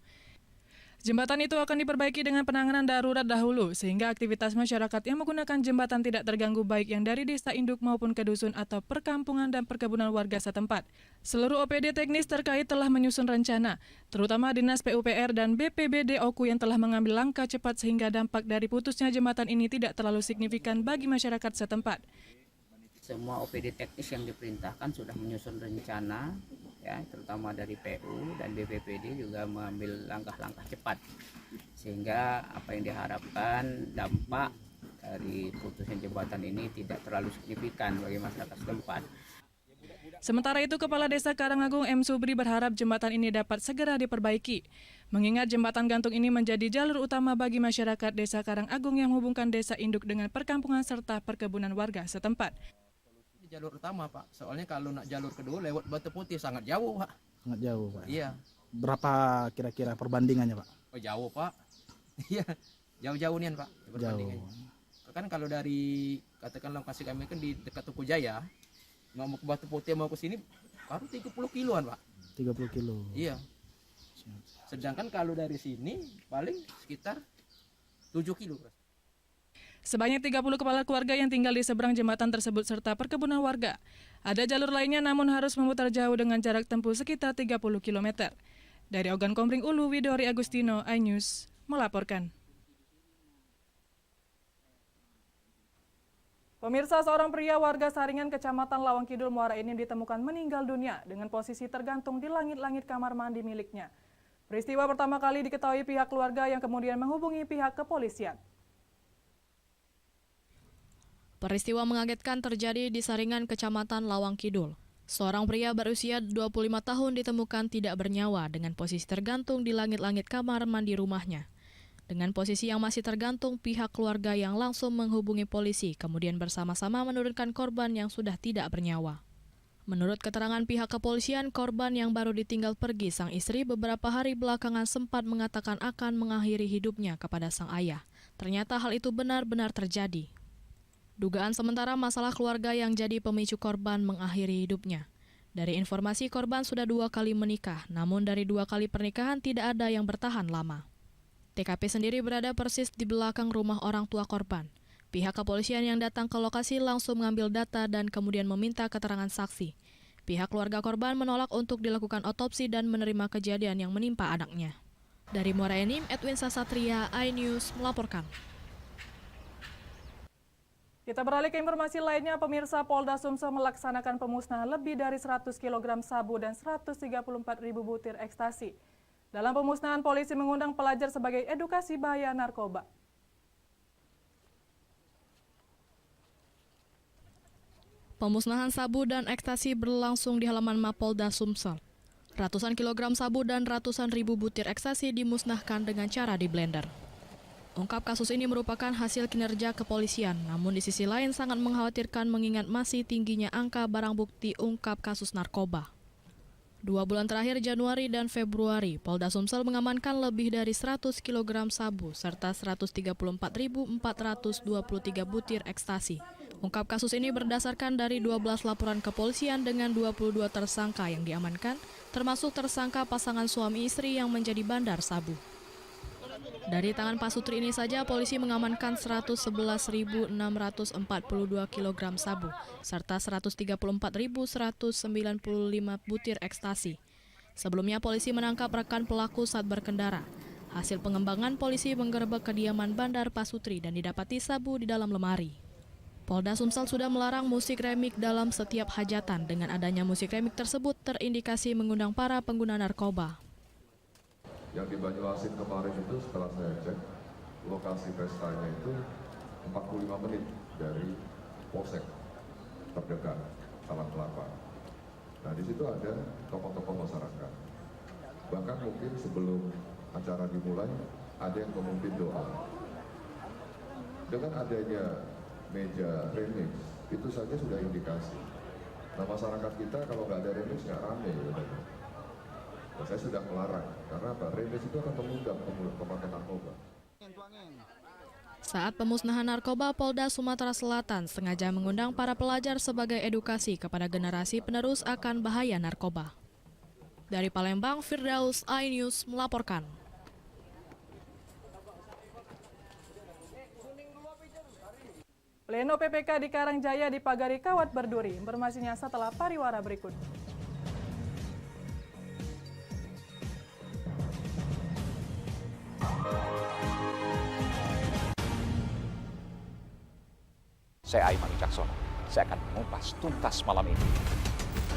Jembatan itu akan diperbaiki dengan penanganan darurat dahulu, sehingga aktivitas masyarakat yang menggunakan jembatan tidak terganggu baik yang dari desa induk maupun ke dusun atau perkampungan dan perkebunan warga setempat. Seluruh OPD teknis terkait telah menyusun rencana, terutama Dinas PUPR dan BPBD Oku yang telah mengambil langkah cepat sehingga dampak dari putusnya jembatan ini tidak terlalu signifikan bagi masyarakat setempat. Semua OPD teknis yang diperintahkan sudah menyusun rencana, ya, terutama dari PU dan BPBD juga mengambil langkah-langkah cepat, sehingga apa yang diharapkan dampak dari putusnya jembatan ini tidak terlalu signifikan bagi masyarakat setempat. Sementara itu, Kepala Desa Karangagung M. Subri berharap jembatan ini dapat segera diperbaiki, mengingat jembatan gantung ini menjadi jalur utama bagi masyarakat Desa Karangagung yang menghubungkan desa induk dengan perkampungan serta perkebunan warga setempat. Jalur utama, Pak. Soalnya kalau nak jalur kedua lewat Batu Putih sangat jauh, Pak. Sangat jauh, Pak. Iya. Berapa kira-kira perbandingannya, Pak? Oh, jauh, Pak. Iya. Jauh-jauh nian, Pak. Perbandingannya. Kan kalau dari katakan lokasi kami kan di dekat Tuku Jaya, mau ke Batu Putih mau ke sini baru 30 kiloan, Pak. 30 kilo. Iya. Sedangkan kalau dari sini paling sekitar 7 kilo. Sebanyak 30 kepala keluarga yang tinggal di seberang jembatan tersebut serta perkebunan warga. Ada jalur lainnya namun harus memutar jauh dengan jarak tempuh sekitar 30 km. Dari Ogan Komering Ulu, Widori Agustino, iNews melaporkan. Pemirsa, seorang pria warga Saringan, Kecamatan Lawang Kidul, Muara Enim ditemukan meninggal dunia dengan posisi tergantung di langit-langit kamar mandi miliknya. Peristiwa pertama kali diketahui pihak keluarga yang kemudian menghubungi pihak kepolisian. Peristiwa mengagetkan terjadi di Saringan, Kecamatan Lawang Kidul. Seorang pria berusia 25 tahun ditemukan tidak bernyawa dengan posisi tergantung di langit-langit kamar mandi rumahnya. Dengan posisi yang masih tergantung, pihak keluarga yang langsung menghubungi polisi kemudian bersama-sama menurunkan korban yang sudah tidak bernyawa. Menurut keterangan pihak kepolisian, korban yang baru ditinggal pergi sang istri beberapa hari belakangan sempat mengatakan akan mengakhiri hidupnya kepada sang ayah. Ternyata hal itu benar-benar terjadi. Dugaan sementara masalah keluarga yang jadi pemicu korban mengakhiri hidupnya. Dari informasi, korban sudah 2 kali menikah, namun dari 2 kali pernikahan tidak ada yang bertahan lama. TKP sendiri berada persis di belakang rumah orang tua korban. Pihak kepolisian yang datang ke lokasi langsung mengambil data dan kemudian meminta keterangan saksi. Pihak keluarga korban menolak untuk dilakukan otopsi dan menerima kejadian yang menimpa anaknya. Dari Muara Enim, Edwin Sasatria, iNews melaporkan. Kita beralih ke informasi lainnya, pemirsa. Polda Sumsel melaksanakan pemusnahan lebih dari 100 kg sabu dan 134.000 butir ekstasi. Dalam pemusnahan, polisi mengundang pelajar sebagai edukasi bahaya narkoba. Pemusnahan sabu dan ekstasi berlangsung di halaman Mapolda Sumsel. Ratusan kilogram sabu dan ratusan ribu butir ekstasi dimusnahkan dengan cara di blender. Ungkap kasus ini merupakan hasil kinerja kepolisian, namun di sisi lain sangat mengkhawatirkan mengingat masih tingginya angka barang bukti ungkap kasus narkoba. 2 bulan terakhir, Januari dan Februari, Polda Sumsel mengamankan lebih dari 100 kg sabu serta 134.423 butir ekstasi. Ungkap kasus ini berdasarkan dari 12 laporan kepolisian dengan 22 tersangka yang diamankan, termasuk tersangka pasangan suami istri yang menjadi bandar sabu. Dari tangan Pasutri ini saja, polisi mengamankan 111.642 kg sabu, serta 134.195 butir ekstasi. Sebelumnya polisi menangkap rekan pelaku saat berkendara. Hasil pengembangan, polisi menggerebek kediaman Bandar Pasutri dan didapati sabu di dalam lemari. Polda Sumsel sudah melarang musik remik dalam setiap hajatan. Dengan adanya musik remik tersebut terindikasi mengundang para pengguna narkoba. Yang di Banyuasin kemarin itu setelah saya cek, lokasi pestanya itu 45 menit dari polsek terdekat Taman Kelapa. Nah di situ ada tokoh-tokoh masyarakat. Bahkan mungkin sebelum acara dimulai ada yang memimpin doa. Dengan adanya meja remix itu saja sudah indikasi. Nah masyarakat kita kalau nggak ada remix nggak rame ya. Nah, saya sudah melarang karena apa? Remix itu akan mengundang pemakai narkoba. Saat pemusnahan narkoba, Polda Sumatera Selatan sengaja mengundang para pelajar sebagai edukasi kepada generasi penerus akan bahaya narkoba. Dari Palembang, Firdaus, iNews melaporkan. Pleno PPK di Karangjaya dipagari kawat berduri. Informasinya setelah pariwara berikut. Saya Aiman Wicaksono. Saya akan mengupas tuntas malam ini.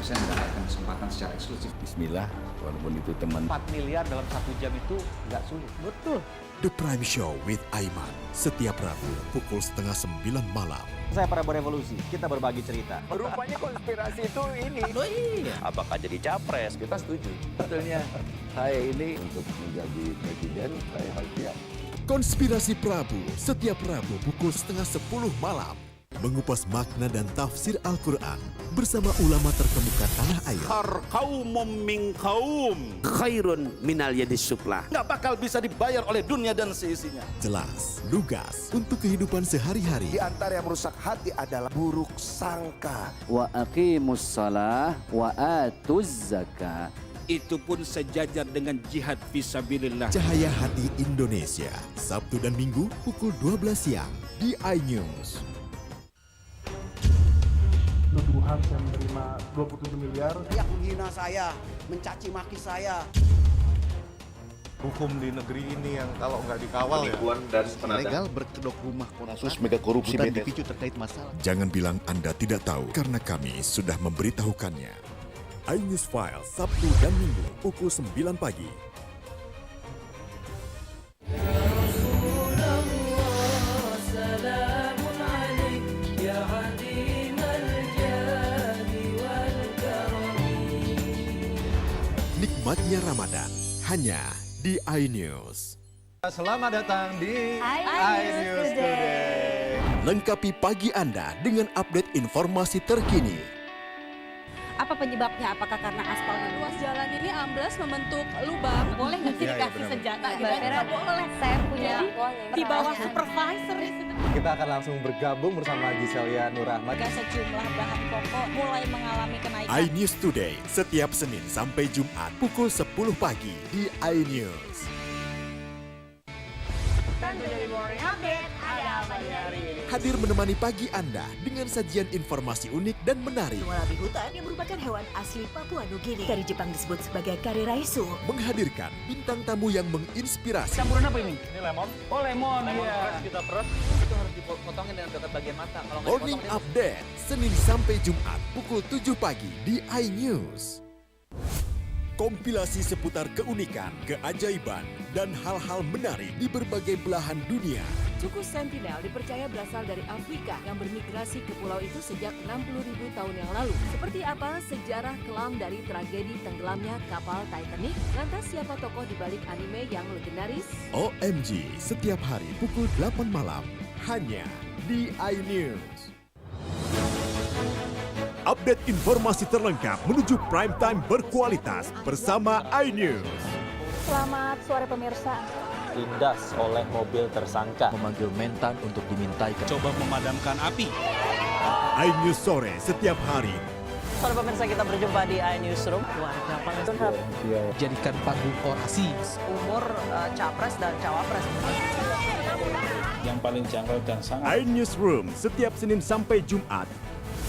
Saya mendapatkan kesempatan secara eksklusif. Bismillah, walaupun itu teman. 4 miliar dalam 1 jam itu nggak sulit. Betul. The Prime Show with Aiman, setiap Rabu pukul 8:30 malam. Saya Prabowo Revolusi, kita berbagi cerita. Rupanya konspirasi itu ini. Oh iya. Apakah jadi capres? Kita setuju. Sebetulnya saya ini untuk menjadi presiden, saya harus siap. Konspirasi Prabu, setiap Rabu pukul 9:30 malam. Mengupas makna dan tafsir Al-Quran bersama ulama terkemuka tanah air. Kaumum min kaum khairun minal yadis suflah. Nggak bakal bisa dibayar oleh dunia dan seisinya. Jelas, lugas untuk kehidupan sehari-hari. Di antara yang merusak hati adalah buruk sangka. Wa aqimus shalah wa atuz zakah. Itu pun sejajar dengan jihad fisabilillah. Cahaya Hati Indonesia, Sabtu dan Minggu pukul 12 siang di iNews. Nuduhan saya menerima 27 miliar. Yang menghina saya, mencaci maki saya. Hukum di negeri ini yang kalau nggak dikawal Penipuan ya. dan ilegal berkedok rumah Kasus mega korupsi dipicu terkait masalah. Jangan bilang Anda tidak tahu karena kami sudah memberitahukannya. iNews File Sabtu dan Minggu pukul 9 pagi. Nikmatnya Ramadan hanya di iNews. Selamat datang di iNews Today. Lengkapi pagi Anda dengan update informasi terkini. Apa penyebabnya? Apakah karena aspalnya? Ruas jalan ini amblas membentuk lubang. Boleh nggak sih dikasih senjata? Nggak boleh. Saya punya Di bawah supervisor. Kita akan langsung bergabung bersama Giselia Nurrahman. Sejumlah bahan pokok mulai mengalami kenaikan. iNews Today setiap Senin sampai Jumat pukul 10 pagi di iNews. Hadir menemani pagi Anda dengan sajian informasi unik dan menarik. Warabi hutan yang merupakan hewan asli Papua Nugini. Dari Jepang disebut sebagai kari raisu. Menghadirkan bintang tamu yang menginspirasi. Campuran apa ini? Ini lemon. Oh lemon, Fresh kita peras. Itu harus dipotongin dengan dekat bagian mata. Kalau nggak Morning dipotong, Update Senin sampai Jumat pukul 7 pagi di iNews. Kompilasi seputar keunikan, keajaiban, dan hal-hal menarik di berbagai belahan dunia. Suku Sentinel dipercaya berasal dari Afrika yang bermigrasi ke pulau itu sejak 60.000 tahun yang lalu. Seperti apa sejarah kelam dari tragedi tenggelamnya kapal Titanic? Lantas siapa tokoh di balik anime yang legendaris? OMG setiap hari pukul 8 malam hanya di iNews. Update informasi terlengkap menuju prime time berkualitas bersama iNews. Selamat sore pemirsa. Lindas oleh mobil tersangka. Memanggil mentan untuk dimintai. Coba memadamkan api. iNews sore setiap hari. Sore pemirsa, kita berjumpa di iNewsroom. Warga Palembang Jadikan panggung orasi. umur capres dan cawapres. Yang paling jangkau dan sangat iNewsroom setiap Senin sampai Jumat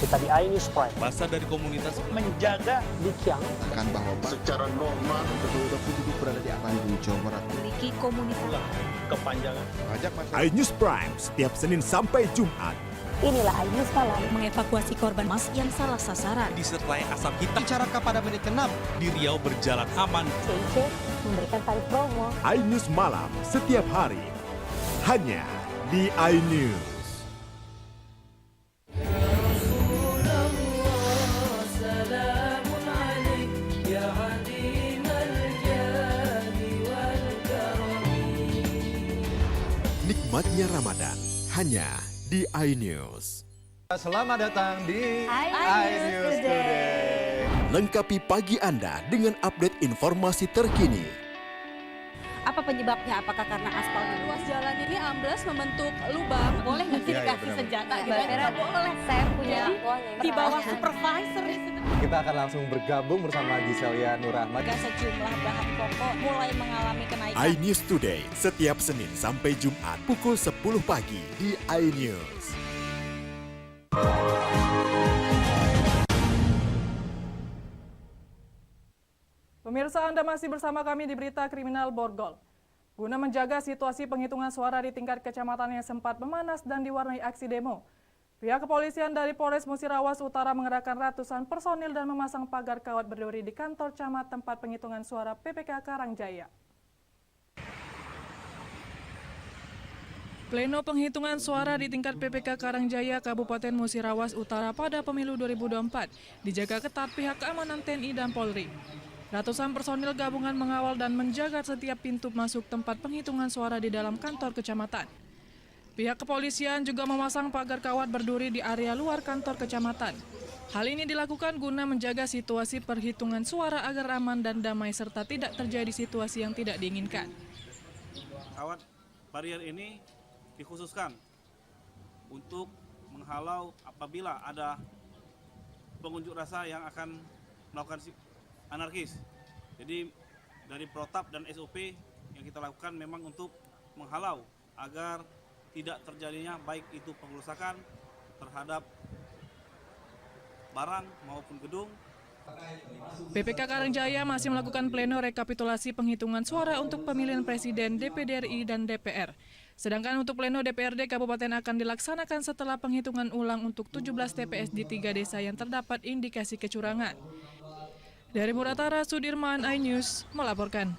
Kita di iNews Prime. Masa dari komunitas Menjaga Dikyang. akan bahwa secara normal betul-betul duduk berada di Bandung, Jawa Barat. Memiliki komunitas. Kepanjangan. Ajak masyarakat. iNews Prime setiap Senin sampai Jumat. Inilah iNews Malam mengevakuasi korban mas yang salah sasaran. Disertai asap hitam. Bicarakan pada menit ke-6 di Riau berjalan aman. CIC memberikan tarif promo. iNews Malam setiap hari. Hanya di iNews. Nikmatnya Ramadan hanya di iNews. Selamat datang di iNews Today. Lengkapi pagi Anda dengan update informasi terkini. Apa penyebabnya? Apakah karena aspalnya Ruas jalan ini amblas membentuk lubang. boleh nggak sih Iya, dikasih benar. senjata? Mbak Vera, boleh. Saya punya Di bawah supervisor. Kita akan langsung bergabung bersama Giselia Nurrahmat. Sejumlah bahan pokok mulai mengalami kenaikan. iNews Today setiap Senin sampai Jumat pukul 10 pagi di iNews. Pemirsa, Anda masih bersama kami di Berita Kriminal Borgol. Guna menjaga situasi penghitungan suara di tingkat kecamatan yang sempat memanas dan diwarnai aksi demo, pihak kepolisian dari Polres Musirawas Utara mengerahkan ratusan personil dan memasang pagar kawat berduri di kantor camat tempat penghitungan suara PPK Karangjaya. Pleno penghitungan suara di tingkat PPK Karangjaya, Kabupaten Musirawas Utara pada pemilu 2024 dijaga ketat pihak keamanan TNI dan Polri. Ratusan personil gabungan mengawal dan menjaga setiap pintu masuk tempat penghitungan suara di dalam kantor kecamatan. Pihak kepolisian juga memasang pagar kawat berduri di area luar kantor kecamatan. Hal ini dilakukan guna menjaga situasi perhitungan suara agar aman dan damai serta tidak terjadi situasi yang tidak diinginkan. Kawat barier ini dikhususkan untuk menghalau apabila ada pengunjuk rasa yang akan melakukan anarkis. Jadi dari protap dan SOP yang kita lakukan memang untuk menghalau agar tidak terjadinya baik itu pengerusakan terhadap barang maupun gedung. PPK Karangjaya masih melakukan pleno rekapitulasi penghitungan suara untuk pemilihan Presiden, DPD RI, dan DPR. Sedangkan untuk pleno DPRD Kabupaten akan dilaksanakan setelah penghitungan ulang untuk 17 TPS di 3 desa yang terdapat indikasi kecurangan. Dari Muratara, Sudirman, iNews melaporkan.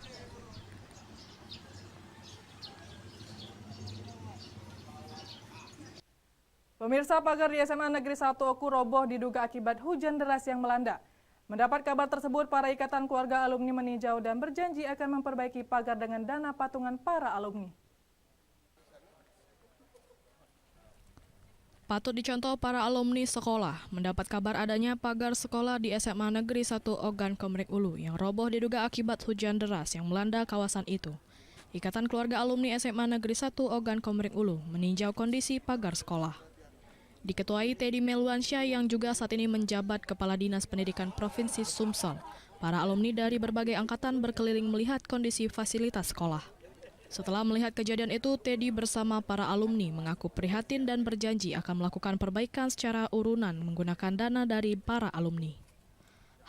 Pemirsa, pagar di SMA Negeri 1 Oku roboh diduga akibat hujan deras yang melanda. Mendapat kabar tersebut, para ikatan keluarga alumni meninjau dan berjanji akan memperbaiki pagar dengan dana patungan para alumni. Patut dicontoh para alumni sekolah mendapat kabar adanya pagar sekolah di SMA Negeri 1 Ogan Komering Ulu yang roboh diduga akibat hujan deras yang melanda kawasan itu. Ikatan Keluarga Alumni SMA Negeri 1 Ogan Komering Ulu meninjau kondisi pagar sekolah. Diketuai Teddy Melwansyah yang juga saat ini menjabat Kepala Dinas Pendidikan Provinsi Sumsel, para alumni dari berbagai angkatan berkeliling melihat kondisi fasilitas sekolah. Setelah melihat kejadian itu, Teddy bersama para alumni mengaku prihatin dan berjanji akan melakukan perbaikan secara urunan menggunakan dana dari para alumni.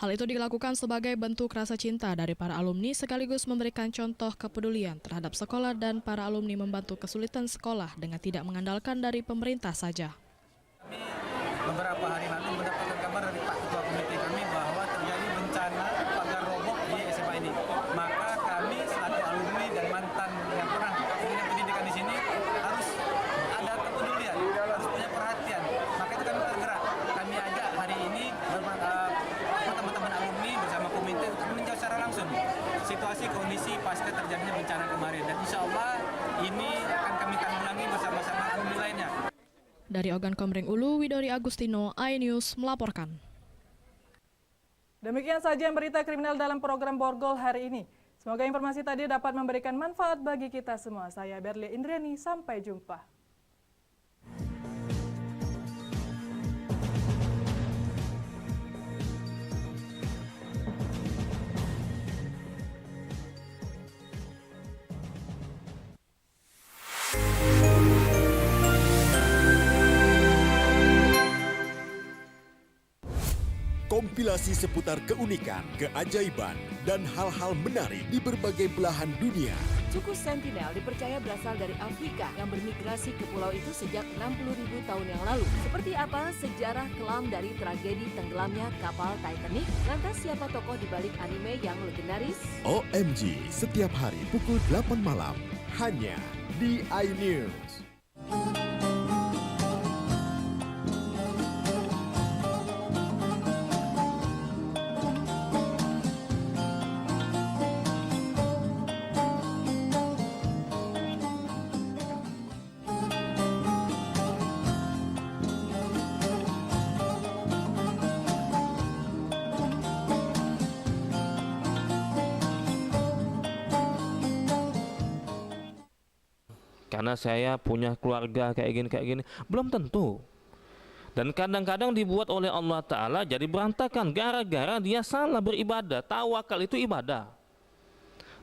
Hal itu dilakukan sebagai bentuk rasa cinta dari para alumni sekaligus memberikan contoh kepedulian terhadap sekolah dan para alumni membantu kesulitan sekolah dengan tidak mengandalkan dari pemerintah saja. Beberapa hari lalu mendapatkan kabar dari Pak Ketua Komite kami bahwa terjadi bencana pagar roboh di SMA ini. Maka kami selaku alumni dan mantan yang pernah punya pendidikan di sini harus ada kepedulian, harus punya perhatian. Maka itu kami tergerak. Kami ajak hari ini teman-teman alumni bersama komite untuk meninjau secara langsung situasi kondisi pasca terjadinya bencana kemarin. Dan insya Allah ini akan kami tanggulangi bersama-sama alumni lainnya. Dari Ogan Komering Ulu, Widori Agustino, iNews melaporkan. Demikian saja berita kriminal dalam program Borgol hari ini. Semoga informasi tadi dapat memberikan manfaat bagi kita semua. Saya Berlia Indriani, sampai jumpa. Kompilasi seputar keunikan, keajaiban, dan hal-hal menarik di berbagai belahan dunia. Suku Sentinel dipercaya berasal dari Afrika yang bermigrasi ke pulau itu sejak 60.000 tahun yang lalu. Seperti apa sejarah kelam dari tragedi tenggelamnya kapal Titanic? Lantas siapa tokoh di balik anime yang legendaris? OMG, setiap hari pukul 8 malam, hanya di iNews. Karena saya punya keluarga kayak gini, belum tentu. Dan kadang-kadang dibuat oleh Allah Ta'ala jadi berantakan gara-gara dia salah beribadah. Tawakal itu ibadah.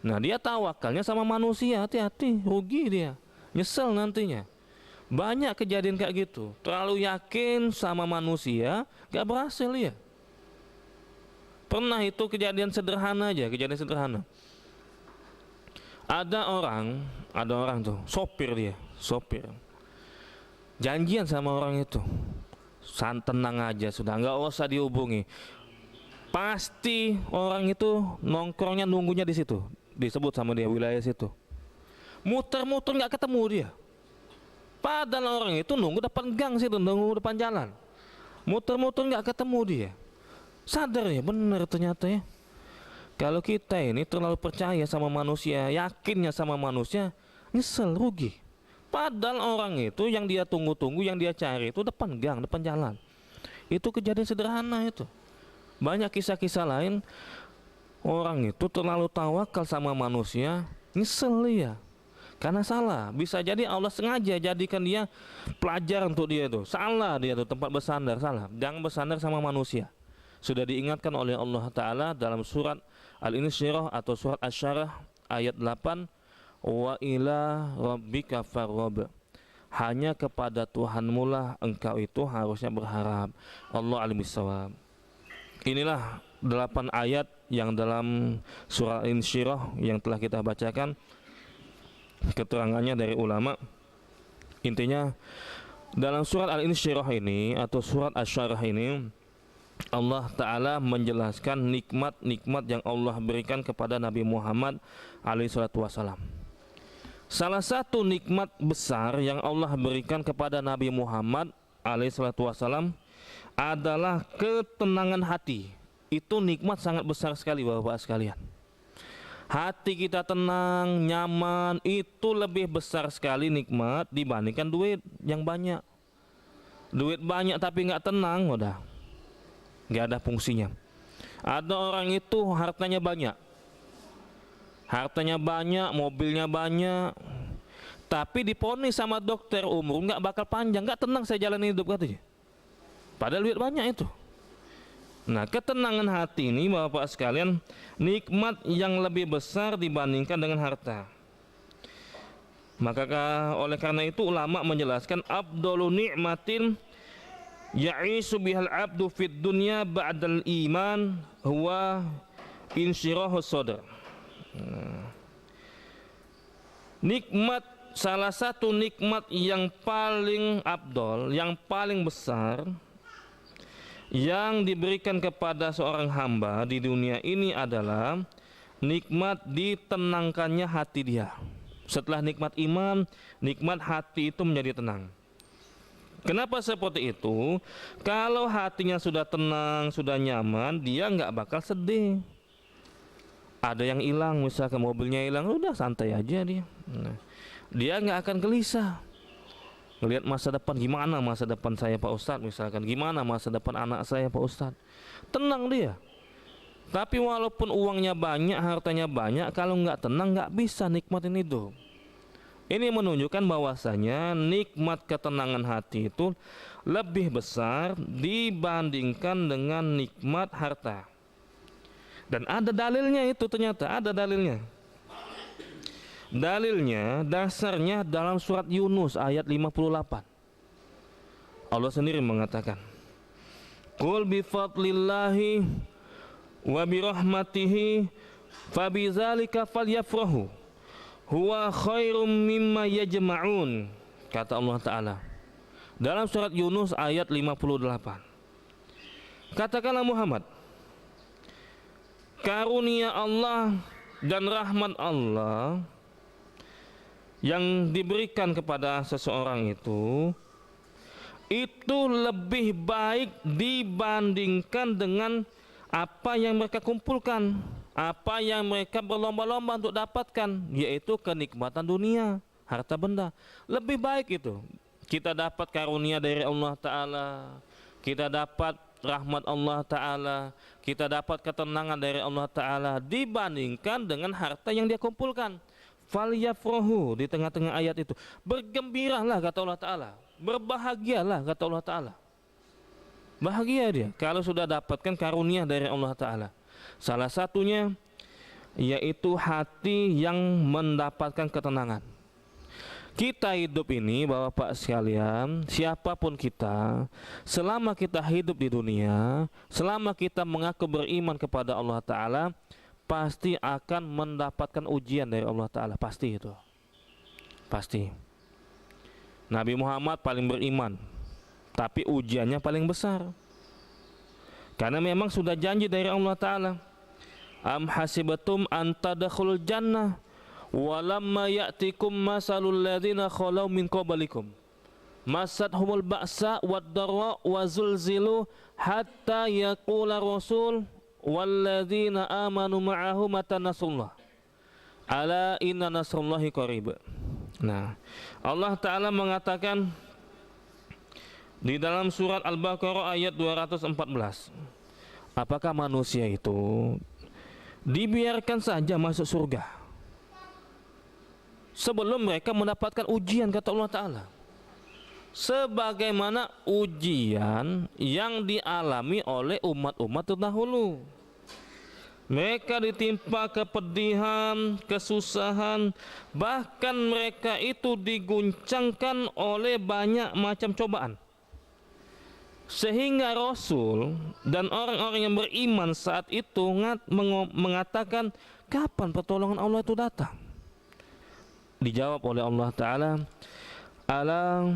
Nah, dia tawakalnya sama manusia, hati-hati, rugi dia, nyesel nantinya. Banyak kejadian kayak gitu, terlalu yakin sama manusia, gak berhasil ya. Pernah itu kejadian sederhana aja, kejadian sederhana. Ada orang tuh, sopir, janjian sama orang itu, tenang aja sudah, nggak usah dihubungi. Pasti orang itu nongkrongnya nunggunya di situ, disebut sama dia wilayah situ. Muter-muter nggak ketemu dia. Padahal orang itu nunggu depan gang situ, nunggu depan jalan. Muter-muter nggak ketemu dia. Sadar ya, bener ternyata ya. Kalau kita ini terlalu percaya sama manusia, yakinnya sama manusia, nyesel, rugi. Padahal orang itu yang dia tunggu-tunggu, yang dia cari itu depan gang, depan jalan. Itu kejadian sederhana itu. Banyak kisah-kisah lain, orang itu terlalu tawakal sama manusia, nyesel ya. Karena salah, bisa jadi Allah sengaja jadikan dia pelajaran untuk dia itu. Salah dia tuh tempat bersandar, salah. Jangan bersandar sama manusia. Sudah diingatkan oleh Allah Ta'ala dalam surat Al-Insyirah atau surat Asy-Syarah ayat 8, wa ila rabbika farghab. Hanya kepada Tuhanmu lah engkau itu harusnya berharap. Allah alim bissawab. Inilah 8 ayat yang dalam surat Al-Insyirah yang telah kita bacakan, keterangannya dari ulama. Intinya dalam surat Al-Insyirah ini atau surat Asy-Syarah ini, Allah Ta'ala menjelaskan nikmat-nikmat yang Allah berikan kepada Nabi Muhammad alaihissalam. Salah satu nikmat besar yang Allah berikan kepada Nabi Muhammad alaihissalam adalah ketenangan hati. Itu nikmat sangat besar sekali Bapak sekalian. Hati kita tenang, nyaman, itu lebih besar sekali nikmat dibandingkan duit yang banyak. Duit banyak tapi nggak tenang, udah nggak ada fungsinya. Ada orang itu hartanya banyak, mobilnya banyak, tapi diponis sama dokter umur nggak bakal panjang, nggak tenang saya jalani hidup katanya. Padahal duit banyak itu. Nah, ketenangan hati ini Bapak sekalian nikmat yang lebih besar dibandingkan dengan harta. Maka oleh karena itu ulama menjelaskan afdalu ni'matin ya'isu bihal abdu fid dunya ba'dal iman huwa insyirahus sadr. Nikmat, salah satu nikmat yang paling afdol, yang paling besar yang diberikan kepada seorang hamba di dunia ini adalah nikmat ditenangkannya hati dia. Setelah nikmat iman, nikmat hati itu menjadi tenang. Kenapa seperti itu? Kalau hatinya sudah tenang, sudah nyaman, dia nggak bakal sedih. Ada yang hilang, misalkan mobilnya hilang, udah santai aja dia. Nah, dia nggak akan gelisah. Ngelihat masa depan, gimana masa depan saya Pak Ustadz, misalkan gimana masa depan anak saya Pak Ustadz. Tenang dia. Tapi walaupun uangnya banyak, hartanya banyak, kalau nggak tenang nggak bisa nikmatin itu. Ini menunjukkan bahwasanya nikmat ketenangan hati itu lebih besar dibandingkan dengan nikmat harta. Dan ada dalilnya itu, ternyata ada dalilnya. Dalilnya, dasarnya dalam surat Yunus ayat 58. Allah sendiri mengatakan, Qul bi fadlillahi wa bi rahmatihi fabidzalika falyafrahu huwa khairum mimma yajma'un, kata Allah Ta'ala dalam surat Yunus ayat 58. Katakanlah Muhammad, karunia Allah dan rahmat Allah yang diberikan kepada seseorang itu lebih baik dibandingkan dengan apa yang mereka kumpulkan, apa yang mereka berlomba-lomba untuk dapatkan, yaitu kenikmatan dunia, harta benda. Lebih baik itu. Kita dapat karunia dari Allah Ta'ala, kita dapat rahmat Allah Ta'ala, kita dapat ketenangan dari Allah Ta'ala dibandingkan dengan harta yang dia kumpulkan. Falyafrahu, di tengah-tengah ayat itu, bergembiralah kata Allah Ta'ala, berbahagialah kata Allah Ta'ala. Bahagia dia kalau sudah dapatkan karunia dari Allah Ta'ala. Salah satunya yaitu hati yang mendapatkan ketenangan. Kita hidup ini Bapak sekalian, siapapun kita, selama kita hidup di dunia, selama kita mengaku beriman kepada Allah Ta'ala, pasti akan mendapatkan ujian dari Allah Ta'ala. Pasti itu, pasti. Nabi Muhammad paling beriman, tapi ujiannya paling besar, karena memang sudah janji dari Allah Ta'ala, am hasibatum an tadkhulul jannah walamma ya'tikum masalul ladzina khalau min qablikum masathumul ba'sa wad-dharra wa zulzilu hatta yaqula rasul walladzina amanu ma'ahu mata nasrullah ala inna nasrullahi qarib. Nah, Allah Ta'ala mengatakan di dalam surat Al-Baqarah ayat 214, apakah manusia itu dibiarkan saja masuk surga sebelum mereka mendapatkan ujian, kata Allah Ta'ala, sebagaimana ujian yang dialami oleh umat-umat terdahulu. Mereka ditimpa kepedihan, kesusahan, bahkan mereka itu diguncangkan oleh banyak macam cobaan, sehingga Rasul dan orang-orang yang beriman saat itu mengatakan, kapan pertolongan Allah itu datang? Dijawab oleh Allah Ta'ala, ala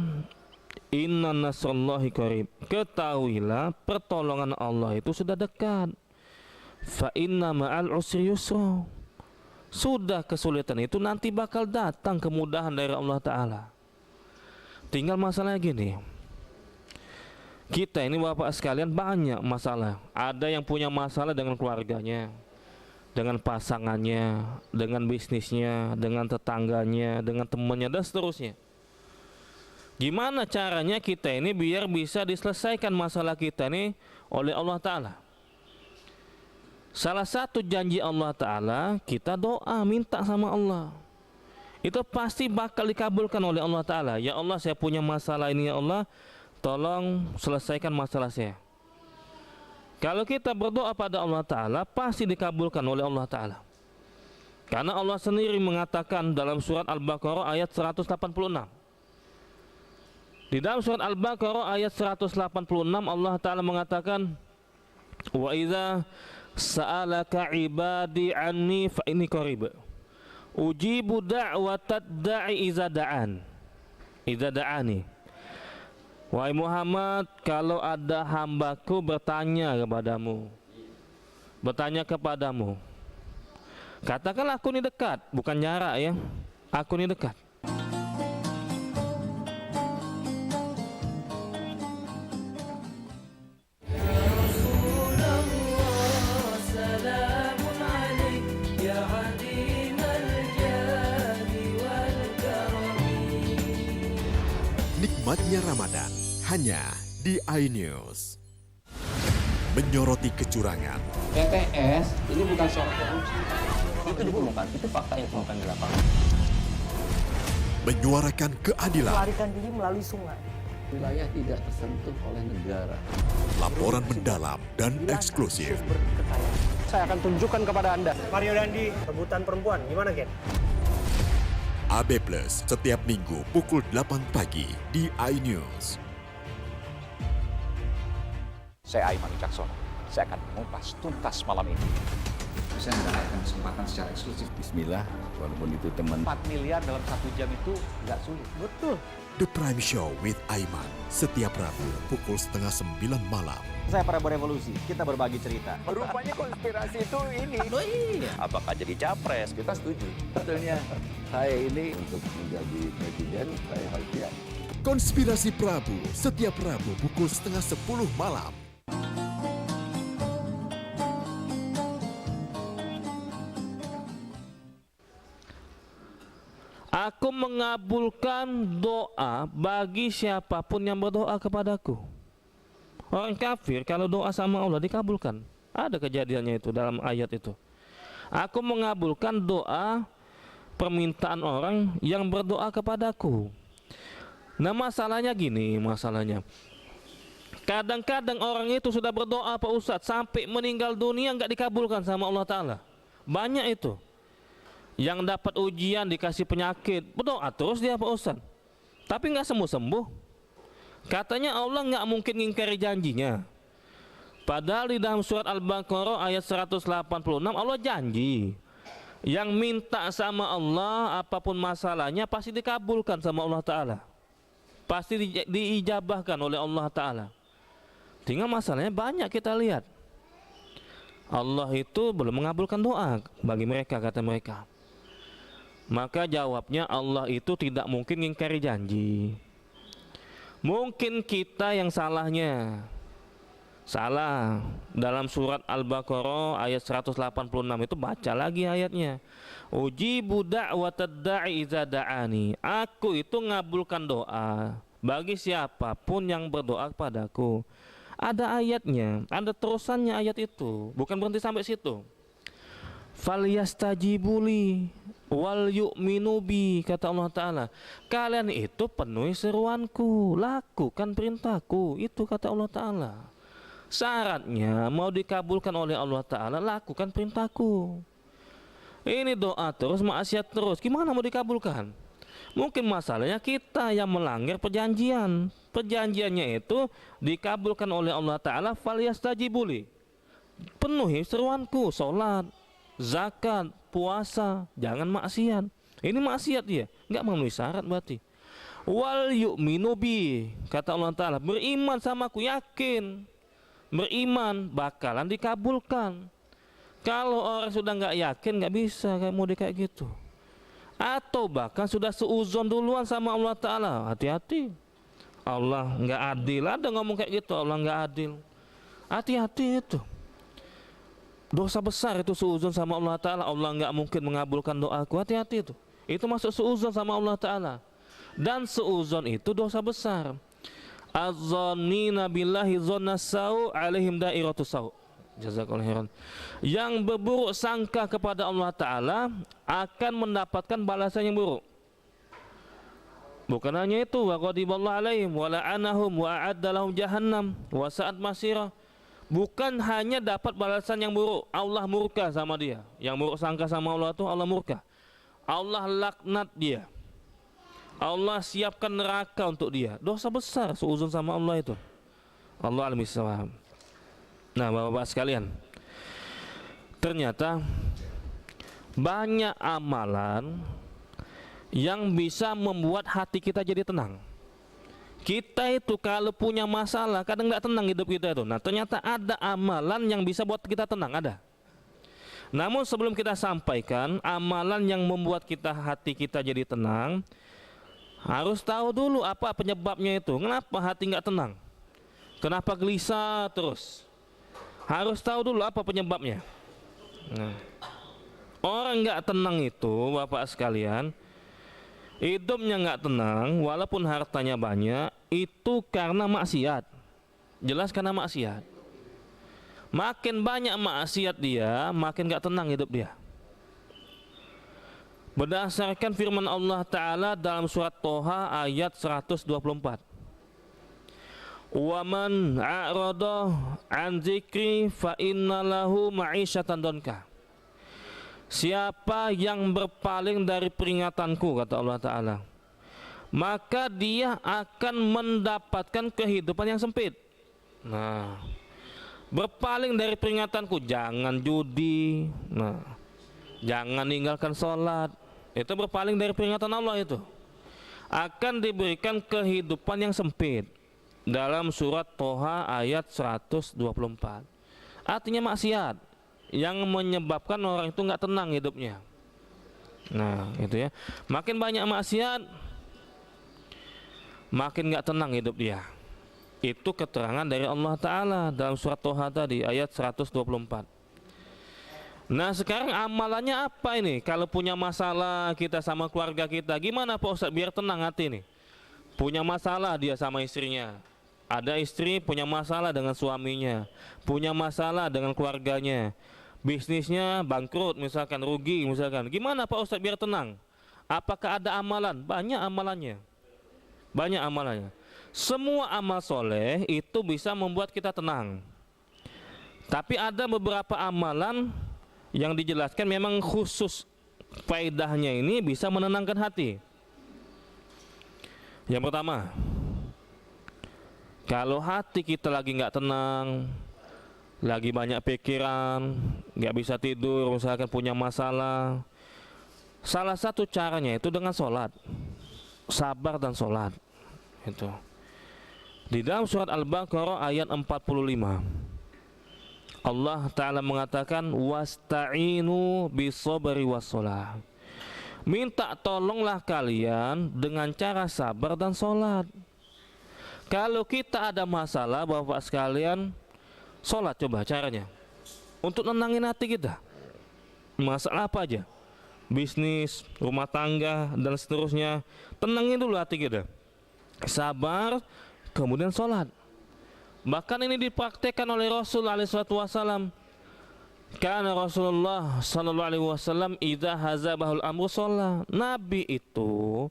inna nasrullahi qarib, ketahuilah pertolongan Allah itu sudah dekat. Fa inna ma'al usri yusra, sudah kesulitan itu nanti bakal datang kemudahan dari Allah Ta'ala. Tinggal masalahnya gini, kita ini Bapak sekalian banyak masalah. Ada yang punya masalah dengan keluarganya, dengan pasangannya, dengan bisnisnya, dengan tetangganya, dengan temannya, dan seterusnya. Gimana caranya kita ini biar bisa diselesaikan masalah kita ini oleh Allah Ta'ala? Salah satu janji Allah Ta'ala, kita doa, minta sama Allah, itu pasti bakal dikabulkan oleh Allah Ta'ala. Ya Allah, saya punya masalah ini, ya Allah, tolong selesaikan masalah saya. Kalau kita berdoa pada Allah Ta'ala, pasti dikabulkan oleh Allah Ta'ala. Karena Allah sendiri mengatakan dalam surat Al-Baqarah ayat 186. Di dalam surat Al-Baqarah ayat 186 Allah Ta'ala mengatakan, wa idza sa'alaka ibadi anni fa inni qarib ujibu da'watad da'i idza da'ani. Wahai Muhammad, kalau ada hambaku bertanya kepadamu, katakanlah aku ini dekat, bukan jarak ya, aku ini dekat. Nikmatnya Ramadan hanya di iNews. Menyoroti kecurangan, PTS ini bukan soal korupsi. Itu ditemukan, itu fakta yang ditemukan di lapangan. Menyuarakan keadilan, Melarikan diri melalui sungai. Wilayah tidak tersentuh oleh negara. laporan mendalam dan eksklusif. Saya akan tunjukkan kepada Anda. Mario Dandi, rebutan perempuan, gimana Gen? AB Plus setiap minggu pukul 8 pagi di iNews. Saya Aiman Wicaksono. Saya akan mengupas tuntas malam ini. Saya mendapatkan kesempatan secara eksklusif. Bismillah, walaupun itu teman. 4 miliar dalam 1 jam itu nggak sulit. Betul. The Prime Show with Aiman, setiap Rabu pukul 8:30 malam. Saya Prabowo Revolusi, kita berbagi cerita. Rupanya konspirasi itu ini. Oh iya. Apakah jadi capres? Kita setuju. Sebetulnya saya ini untuk menjadi presiden, saya harus siap. Konspirasi Prabu, setiap Rabu pukul 9:30 malam. Aku mengabulkan doa bagi siapapun yang berdoa kepadaku. Orang kafir kalau doa sama Allah dikabulkan. Ada kejadiannya itu dalam ayat itu. Aku mengabulkan doa permintaan orang yang berdoa kepadaku. Nah masalahnya gini, kadang-kadang orang itu sudah berdoa Pak Ustadz sampai meninggal dunia nggak dikabulkan sama Allah Ta'ala. Banyak itu. Yang dapat ujian dikasih penyakit berdoa terus dia Pak Ustadz, tapi nggak sembuh-sembuh. Katanya Allah nggak mungkin ngingkari janjinya, padahal di dalam surat Al-Baqarah ayat 186 Allah janji yang minta sama Allah apapun masalahnya pasti dikabulkan sama Allah Ta'ala, pasti diijabahkan oleh Allah Ta'ala. Tinggal masalahnya banyak kita lihat Allah itu belum mengabulkan doa bagi mereka, kata mereka. Maka jawabnya Allah itu tidak mungkin ngingkari janji. Mungkin kita yang salahnya. Salah. Dalam surat Al-Baqarah ayat 186 itu baca lagi ayatnya. Ujibu da'watad da'i idza da'ani. Aku itu ngabulkan doa bagi siapapun yang berdoa kepadaku. Ada ayatnya, ada terusannya ayat itu. Bukan berhenti sampai situ. Falyastajibuli wal yu'minu bi, kata Allah Ta'ala. Kalian itu penuhi seruanku, lakukan perintahku, itu kata Allah Ta'ala. Syaratnya mau dikabulkan oleh Allah Ta'ala, lakukan perintahku. Ini doa terus, maksiat terus, gimana mau dikabulkan? Mungkin masalahnya kita yang melanggar perjanjian. Perjanjiannya itu dikabulkan oleh Allah Ta'ala. Falyastajibuli, penuhi seruanku, sholat, zakat, puasa, jangan maksiat. Ini maksiat dia, nggak memenuhi syarat berarti. Wal yu'minu bi, kata Allah Ta'ala, beriman sama aku, yakin beriman bakalan dikabulkan. Kalau orang sudah nggak yakin nggak bisa kayak mau kayak gitu. Atau bahkan sudah seuzon duluan sama Allah Ta'ala, hati-hati. Allah nggak adil, ada ngomong kayak gitu, Allah nggak adil. Hati-hati itu. Dosa besar itu seuzon sama Allah Ta'ala. Allah nggak mungkin mengabulkan doaku, hati-hati itu. Itu masuk seuzon sama Allah Ta'ala. Dan seuzon itu dosa besar. Az-zannina billahi zonnasau alaihim dairatus sau. Jazakallahu khairan. Yang berburuk sangka kepada Allah Ta'ala akan mendapatkan balasan yang buruk. Bukan hanya itu, wa ghadiballahu alaihim wa la'anahum wa a'adda lahum jahannam wa sa'at masira. Bukan hanya dapat balasan yang buruk, Allah murka sama dia. Yang buruk sangka sama Allah itu Allah murka. Allah laknat dia. Allah siapkan neraka untuk dia. Dosa besar seuzon sama Allah itu. Allah al-misawab. Nah, Bapak-bapak sekalian, ternyata banyak amalan yang bisa membuat hati kita jadi tenang. Kita itu kalau punya masalah kadang nggak tenang hidup kita itu. Nah ternyata ada amalan yang bisa buat kita tenang, ada. Namun sebelum kita sampaikan amalan yang membuat hati kita jadi tenang, harus tahu dulu apa penyebabnya itu. Kenapa hati nggak tenang? Kenapa gelisah terus? Harus tahu dulu apa penyebabnya. Nah, orang nggak tenang itu, Bapak sekalian, hidupnya nggak tenang, walaupun hartanya banyak, itu karena maksiat. Jelas karena maksiat. Makin banyak maksiat dia, makin nggak tenang hidup dia. Berdasarkan firman Allah Ta'ala dalam surat Toha ayat 124. Waman a'rada an zikri fa inna lahu ma'isyatan donka. Siapa yang berpaling dari peringatanku, kata Allah Ta'ala, maka dia akan mendapatkan kehidupan yang sempit. Nah, berpaling dari peringatanku, jangan judi, nah, jangan meninggalkan sholat, itu berpaling dari peringatan Allah, itu akan diberikan kehidupan yang sempit. Dalam surat Toha ayat 124. Artinya maksiat yang menyebabkan orang itu nggak tenang hidupnya. Nah, itu ya. Makin banyak maksiat, makin nggak tenang hidup dia. Itu keterangan dari Allah Ta'ala dalam surat Toha tadi ayat 124. Nah, sekarang amalannya apa ini? Kalau punya masalah kita sama keluarga kita, gimana Pak Ustadz biar tenang hati nih? Punya masalah dia sama istrinya, ada istri punya masalah dengan suaminya, punya masalah dengan keluarganya, bisnisnya bangkrut misalkan, rugi misalkan. Gimana Pak Ustadz biar tenang? Apakah ada amalan? Banyak amalannya. Banyak amalannya. Semua amal soleh itu bisa membuat kita tenang. Tapi ada beberapa amalan yang dijelaskan memang khusus faedahnya ini bisa menenangkan hati. Yang pertama, kalau hati kita lagi nggak tenang, lagi banyak pikiran, nggak bisa tidur, misalkan punya masalah, salah satu caranya itu dengan sholat, sabar dan sholat. Itu di dalam surat Al-Baqarah ayat 45, Allah Ta'ala mengatakan wasta'inu bis-sabri was-sholah. Minta tolonglah kalian dengan cara sabar dan sholat. Kalau kita ada masalah Bapak sekalian, sholat coba caranya untuk nenangin hati kita. Masalah apa aja, bisnis, rumah tangga dan seterusnya, tenangin dulu hati kita, sabar, kemudian sholat. Bahkan ini dipraktekkan oleh Rasul SAW. Karena Rasulullah SAW idza hazabahul amru sholat. Nabi itu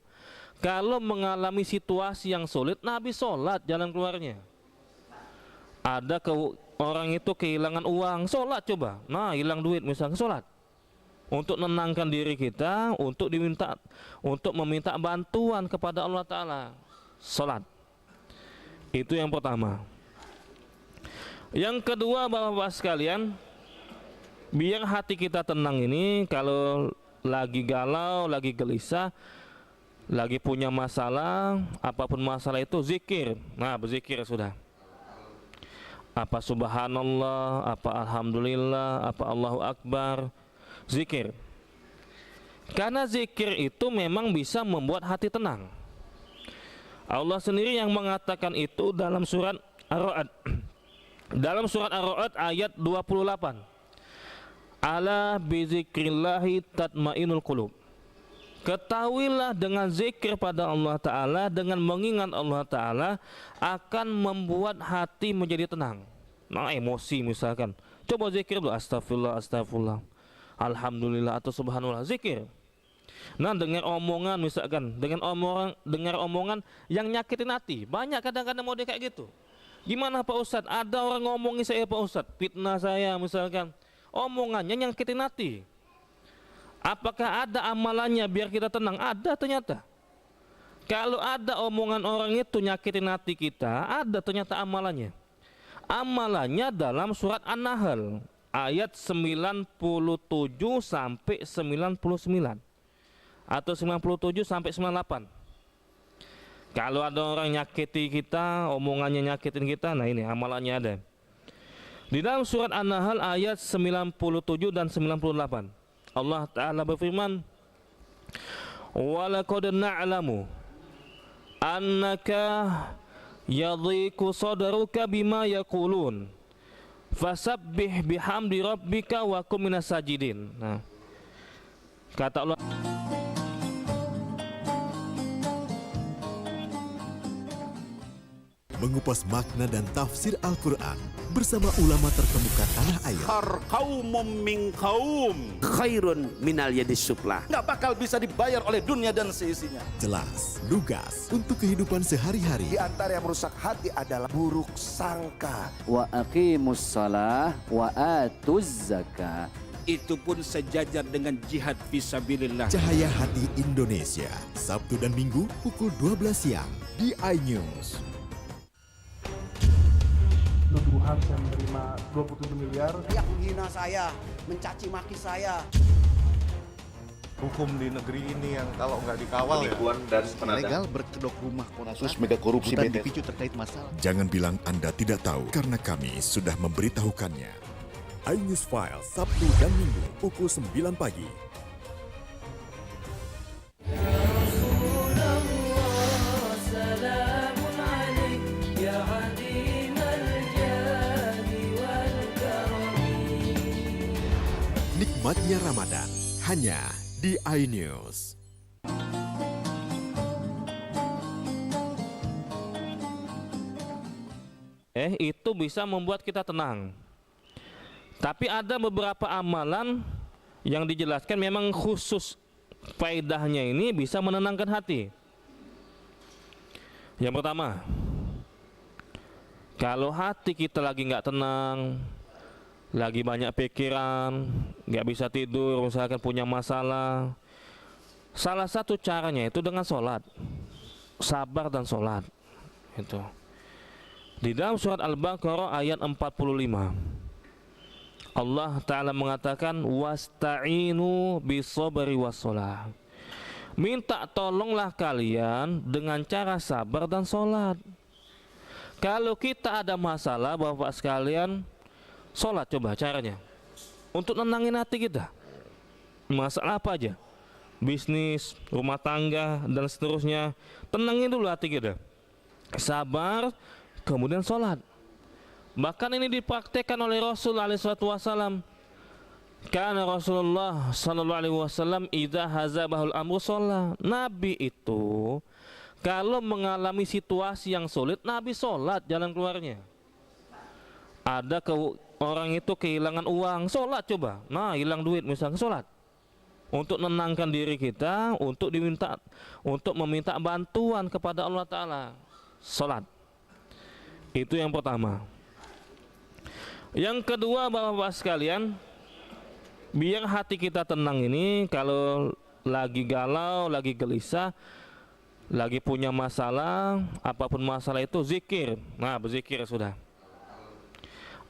kalau mengalami situasi yang sulit, Nabi sholat jalan keluarnya. Ada orang itu kehilangan uang, sholat coba. Nah, hilang duit misalnya, sholat. Untuk menenangkan diri kita, untuk meminta bantuan kepada Allah Ta'ala. Sholat. Itu yang pertama. Yang kedua Bapak-bapak sekalian, biar hati kita tenang ini, kalau lagi galau, lagi gelisah, lagi punya masalah, apapun masalah itu, zikir. Nah, berzikir sudah. Apa subhanallah, apa alhamdulillah, apa Allahu Akbar, zikir. Karena zikir itu memang bisa membuat hati tenang. Allah sendiri yang mengatakan itu dalam surat Ar-Ra'd. Dalam surat Ar-Ra'd ayat 28. Ala bizikrillahi tatmainul qulub. Ketahuilah dengan zikir pada Allah Ta'ala, dengan mengingat Allah Ta'ala akan membuat hati menjadi tenang. Nah, emosi misalkan, coba zikir dulu, astagfirullah, astagfirullah, alhamdulillah atau subhanallah, zikir. Nah, dengar omongan misalkan, dengar omongan yang nyakitin hati. Banyak kadang-kadang model kayak gitu. Gimana Pak Ustadz? Ada orang ngomongin saya Pak Ustadz, fitnah saya misalkan, omongannya nyakitin hati. Apakah ada amalannya biar kita tenang? Ada ternyata. Kalau ada omongan orang itu nyakitin hati kita, ada ternyata amalannya. Amalannya dalam surat An-Nahl ayat 97 sampai 99 atau 97 sampai 98. Kalau ada orang nyakiti kita, omongannya nyakitin kita, nah ini amalannya ada. Di dalam surat An-Nahl ayat 97 dan 98. Allah Ta'ala berfirman, walaqad na'lamu annaka yadhiqu sadruka bima yaqulun fasabbih bihamdi rabbika wa kum minas sajidin. Nah, kata Allah, mengupas makna dan tafsir Al-Quran bersama ulama terkemuka tanah air. Qaumum min qaum khairun minal yadis suflah. Nggak bakal bisa dibayar oleh dunia dan seisinya. Jelas, lugas untuk kehidupan sehari-hari. Di antara yang merusak hati adalah buruk sangka. Wa aqimus shalah wa atuz zakah. Itu pun sejajar dengan jihad fisabilillah. Cahaya Hati Indonesia, Sabtu dan Minggu pukul 12 siang di iNews. harus yang menerima 27 miliar. Dia menghina saya, mencaci maki saya. Hukum di negeri ini yang kalau nggak dikawal penipuan dan ilegal berkedok rumah kasus mega korupsi BTS. dipicu terkait masalah. Jangan bilang Anda tidak tahu, karena kami sudah memberitahukannya. iNews File, Sabtu dan Minggu, pukul 9 pagi. Nikmatnya Ramadan, hanya di iNews. Itu bisa membuat kita tenang. Tapi ada beberapa amalan yang dijelaskan memang khusus faedahnya ini bisa menenangkan hati. Yang pertama, kalau hati kita lagi nggak tenang, lagi banyak pikiran, nggak bisa tidur, misalkan punya masalah, salah satu caranya itu dengan sholat, sabar dan sholat. Itu di dalam surat Al-Baqarah ayat 45, Allah Ta'ala mengatakan wasta'inu bisabri wassalah. Minta tolonglah kalian dengan cara sabar dan sholat. Kalau kita ada masalah, Bapak sekalian, sholat coba caranya untuk nenangin hati kita. Masalah apa aja, bisnis, rumah tangga dan seterusnya, tenangin dulu hati kita, sabar, kemudian sholat. Bahkan ini dipraktekkan oleh Rasul SAW. Karena Rasulullah SAW idza hazabahul amru sholat. Nabi itu kalau mengalami situasi yang sulit, Nabi sholat jalan keluarnya. Ada orang itu kehilangan uang, sholat coba. Nah, hilang duit misalnya, sholat. Untuk menenangkan diri kita, untuk meminta bantuan kepada Allah Ta'ala, sholat. Itu yang pertama. Yang kedua, Bapak-bapak sekalian, biar hati kita tenang ini, kalau lagi galau, lagi gelisah, lagi punya masalah, apapun masalah itu, zikir. Nah, berzikir sudah.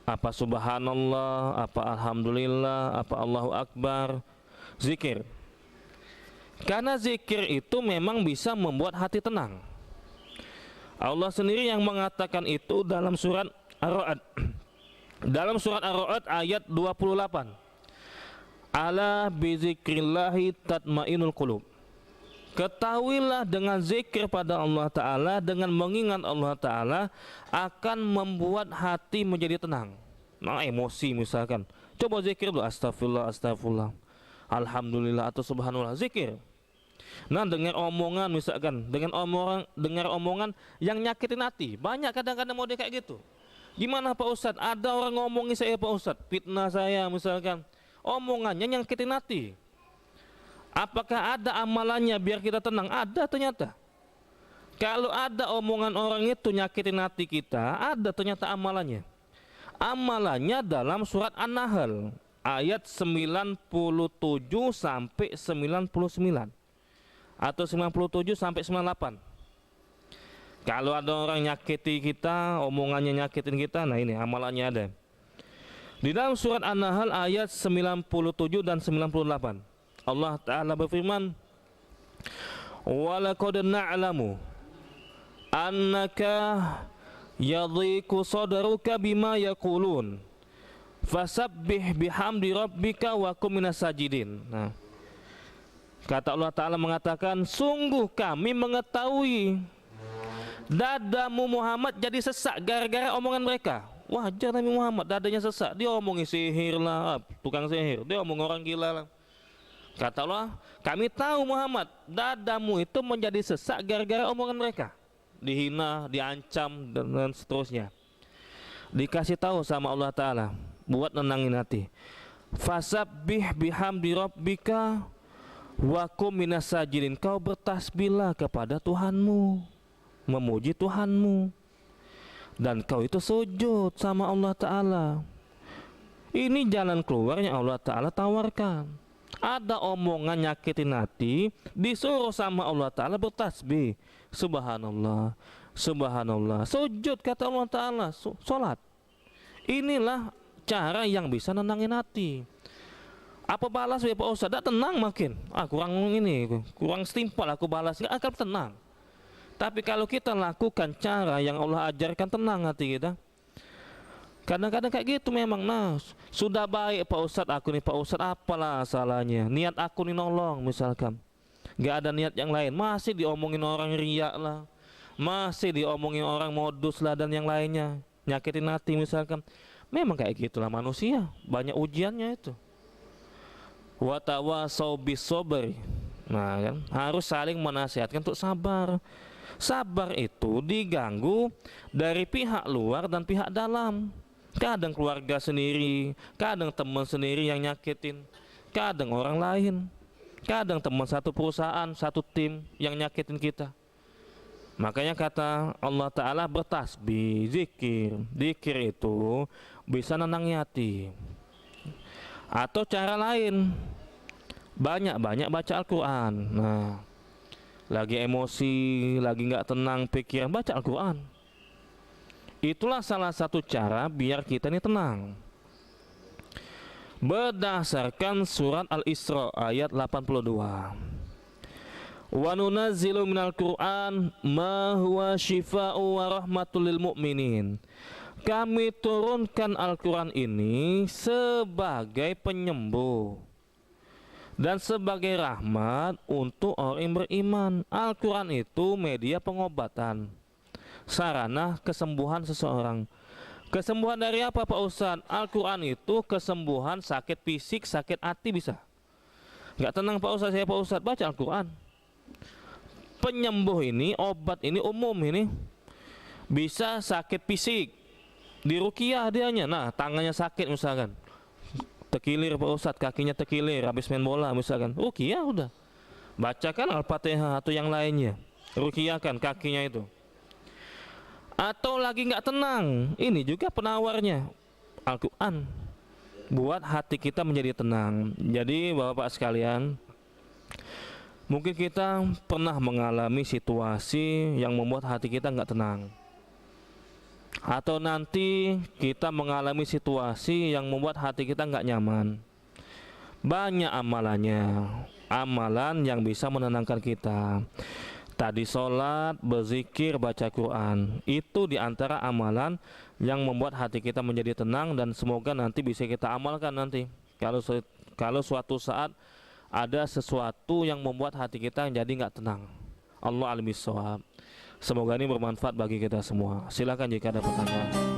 Apa subhanallah, apa alhamdulillah, apa Allahu akbar, zikir. Karena zikir itu memang bisa membuat hati tenang. Allah sendiri yang mengatakan itu dalam surat Ar-Ra'd. Dalam surat Ar-Ra'd ayat 28. Ala bizikrillahi tatmainul qulub. Ketahuilah dengan zikir pada Allah Ta'ala, dengan mengingat Allah Ta'ala, akan membuat hati menjadi tenang. Nah, emosi misalkan, coba zikir dulu, astagfirullah, astagfirullah, alhamdulillah, atau subhanallah, zikir. Nah, dengar omongan misalkan, dengar omongan yang nyakitin hati. Banyak kadang-kadang mau kayak gitu. Gimana Pak Ustadz? Ada orang ngomongin saya Pak Ustadz, fitnah saya misalkan, omongannya nyakitin hati. Apakah ada amalannya biar kita tenang? Ada ternyata. Kalau ada omongan orang itu nyakitin hati kita, ada ternyata amalannya. Amalannya dalam surat An-Nahl ayat 97 sampai 99 atau 97 sampai 98. Kalau ada orang nyakiti kita, omongannya nyakitin kita, nah ini amalannya ada. Di dalam surat An-Nahl ayat 97 dan 98, Allah Ta'ala berfirman, walaqad na'lamu annaka yadhiqu sadruka bima yaqulun fasabbih bihamdi rabbika wa kum minas sajidin. Nah, kata Allah Ta'ala mengatakan, sungguh kami mengetahui dadamu Muhammad jadi sesak gara-gara omongan mereka. Wajar Nabi Muhammad dadanya sesak, dia omongin sihir lah, tukang sihir, dia omong orang gila lah. Kata Allah, kami tahu Muhammad, dadamu itu menjadi sesak gara-gara omongan mereka, dihina, diancam dan seterusnya. Dikasih tahu sama Allah Ta'ala buat nenangin hati. Fasabbih bihamdi rabbika wa kum minas sajidin. Kau bertasbihlah kepada Tuhanmu, memuji Tuhanmu, dan kau itu sujud sama Allah Ta'ala. Ini jalan keluar yang Allah Ta'ala tawarkan. Ada omongan nyakitin hati, disuruh sama Allah Ta'ala bertasbih, subhanallah, subhanallah, sujud kata Allah Ta'ala, sholat. Inilah cara yang bisa nenangin hati. Apa balas ya Pak Ustadz? Tenang makin. Kurang ini, kurang setimpal aku balas, nggak akan tenang. Tapi kalau kita lakukan cara yang Allah ajarkan, tenang hati kita. Kadang-kadang kayak gitu memang. Nah, sudah baik Pak Ustadz, aku nih Pak Ustadz, apalah salahnya? Niat aku nih nolong misalkan. Nggak ada niat yang lain, masih diomongin orang riak lah, masih diomongin orang modus lah dan yang lainnya, nyakitin hati misalkan. Memang kayak gitulah manusia, banyak ujiannya itu. Wa tawasau bis-sabri. Nah kan, harus saling menasihatkan untuk sabar. Sabar itu diganggu dari pihak luar dan pihak dalam. Kadang keluarga sendiri, kadang teman sendiri yang nyakitin, kadang orang lain, kadang teman satu perusahaan, satu tim yang nyakitin kita. Makanya kata Allah Ta'ala bertasbih, zikir. Zikir itu bisa nenangi hati. Atau cara lain, banyak-banyak baca Al-Quran. Nah, lagi emosi, lagi nggak tenang pikiran, baca Al-Quran. Itulah salah satu cara biar kita ini tenang. Berdasarkan surat Al-Isra ayat 82. Wa nunazzilu minal Qur'an ma huwa shifaa'u wa rahmatul lil mu'minin. Kami turunkan Al-Quran ini sebagai penyembuh dan sebagai rahmat untuk orang yang beriman. Al-Quran itu media pengobatan, sarana kesembuhan seseorang. Kesembuhan dari apa Pak Ustadz? Al-Quran itu kesembuhan sakit fisik, sakit hati bisa. Nggak tenang Pak Ustadz, saya Pak Ustadz, baca Al-Quran. Penyembuh ini, obat ini umum ini. Bisa sakit fisik, di ruqyah dianya. Nah, tangannya sakit misalkan, tekilir Pak Ustadz, kakinya tekilir habis main bola misalkan, ruqyah udah, bacakan Al-Fatihah atau yang lainnya, ruqyahkan kakinya itu. Atau lagi nggak tenang, ini juga penawarnya Al-Quran, buat hati kita menjadi tenang. Jadi Bapak sekalian, mungkin kita pernah mengalami situasi yang membuat hati kita nggak tenang, atau nanti kita mengalami situasi yang membuat hati kita nggak nyaman. Banyak amalannya, amalan yang bisa menenangkan kita. Tadi sholat, berzikir, baca Quran, itu diantara amalan yang membuat hati kita menjadi tenang, dan semoga nanti bisa kita amalkan nanti. Kalau suatu saat ada sesuatu yang membuat hati kita jadi nggak tenang. Allah alim bissawab. Semoga ini bermanfaat bagi kita semua. Silakan jika ada pertanyaan.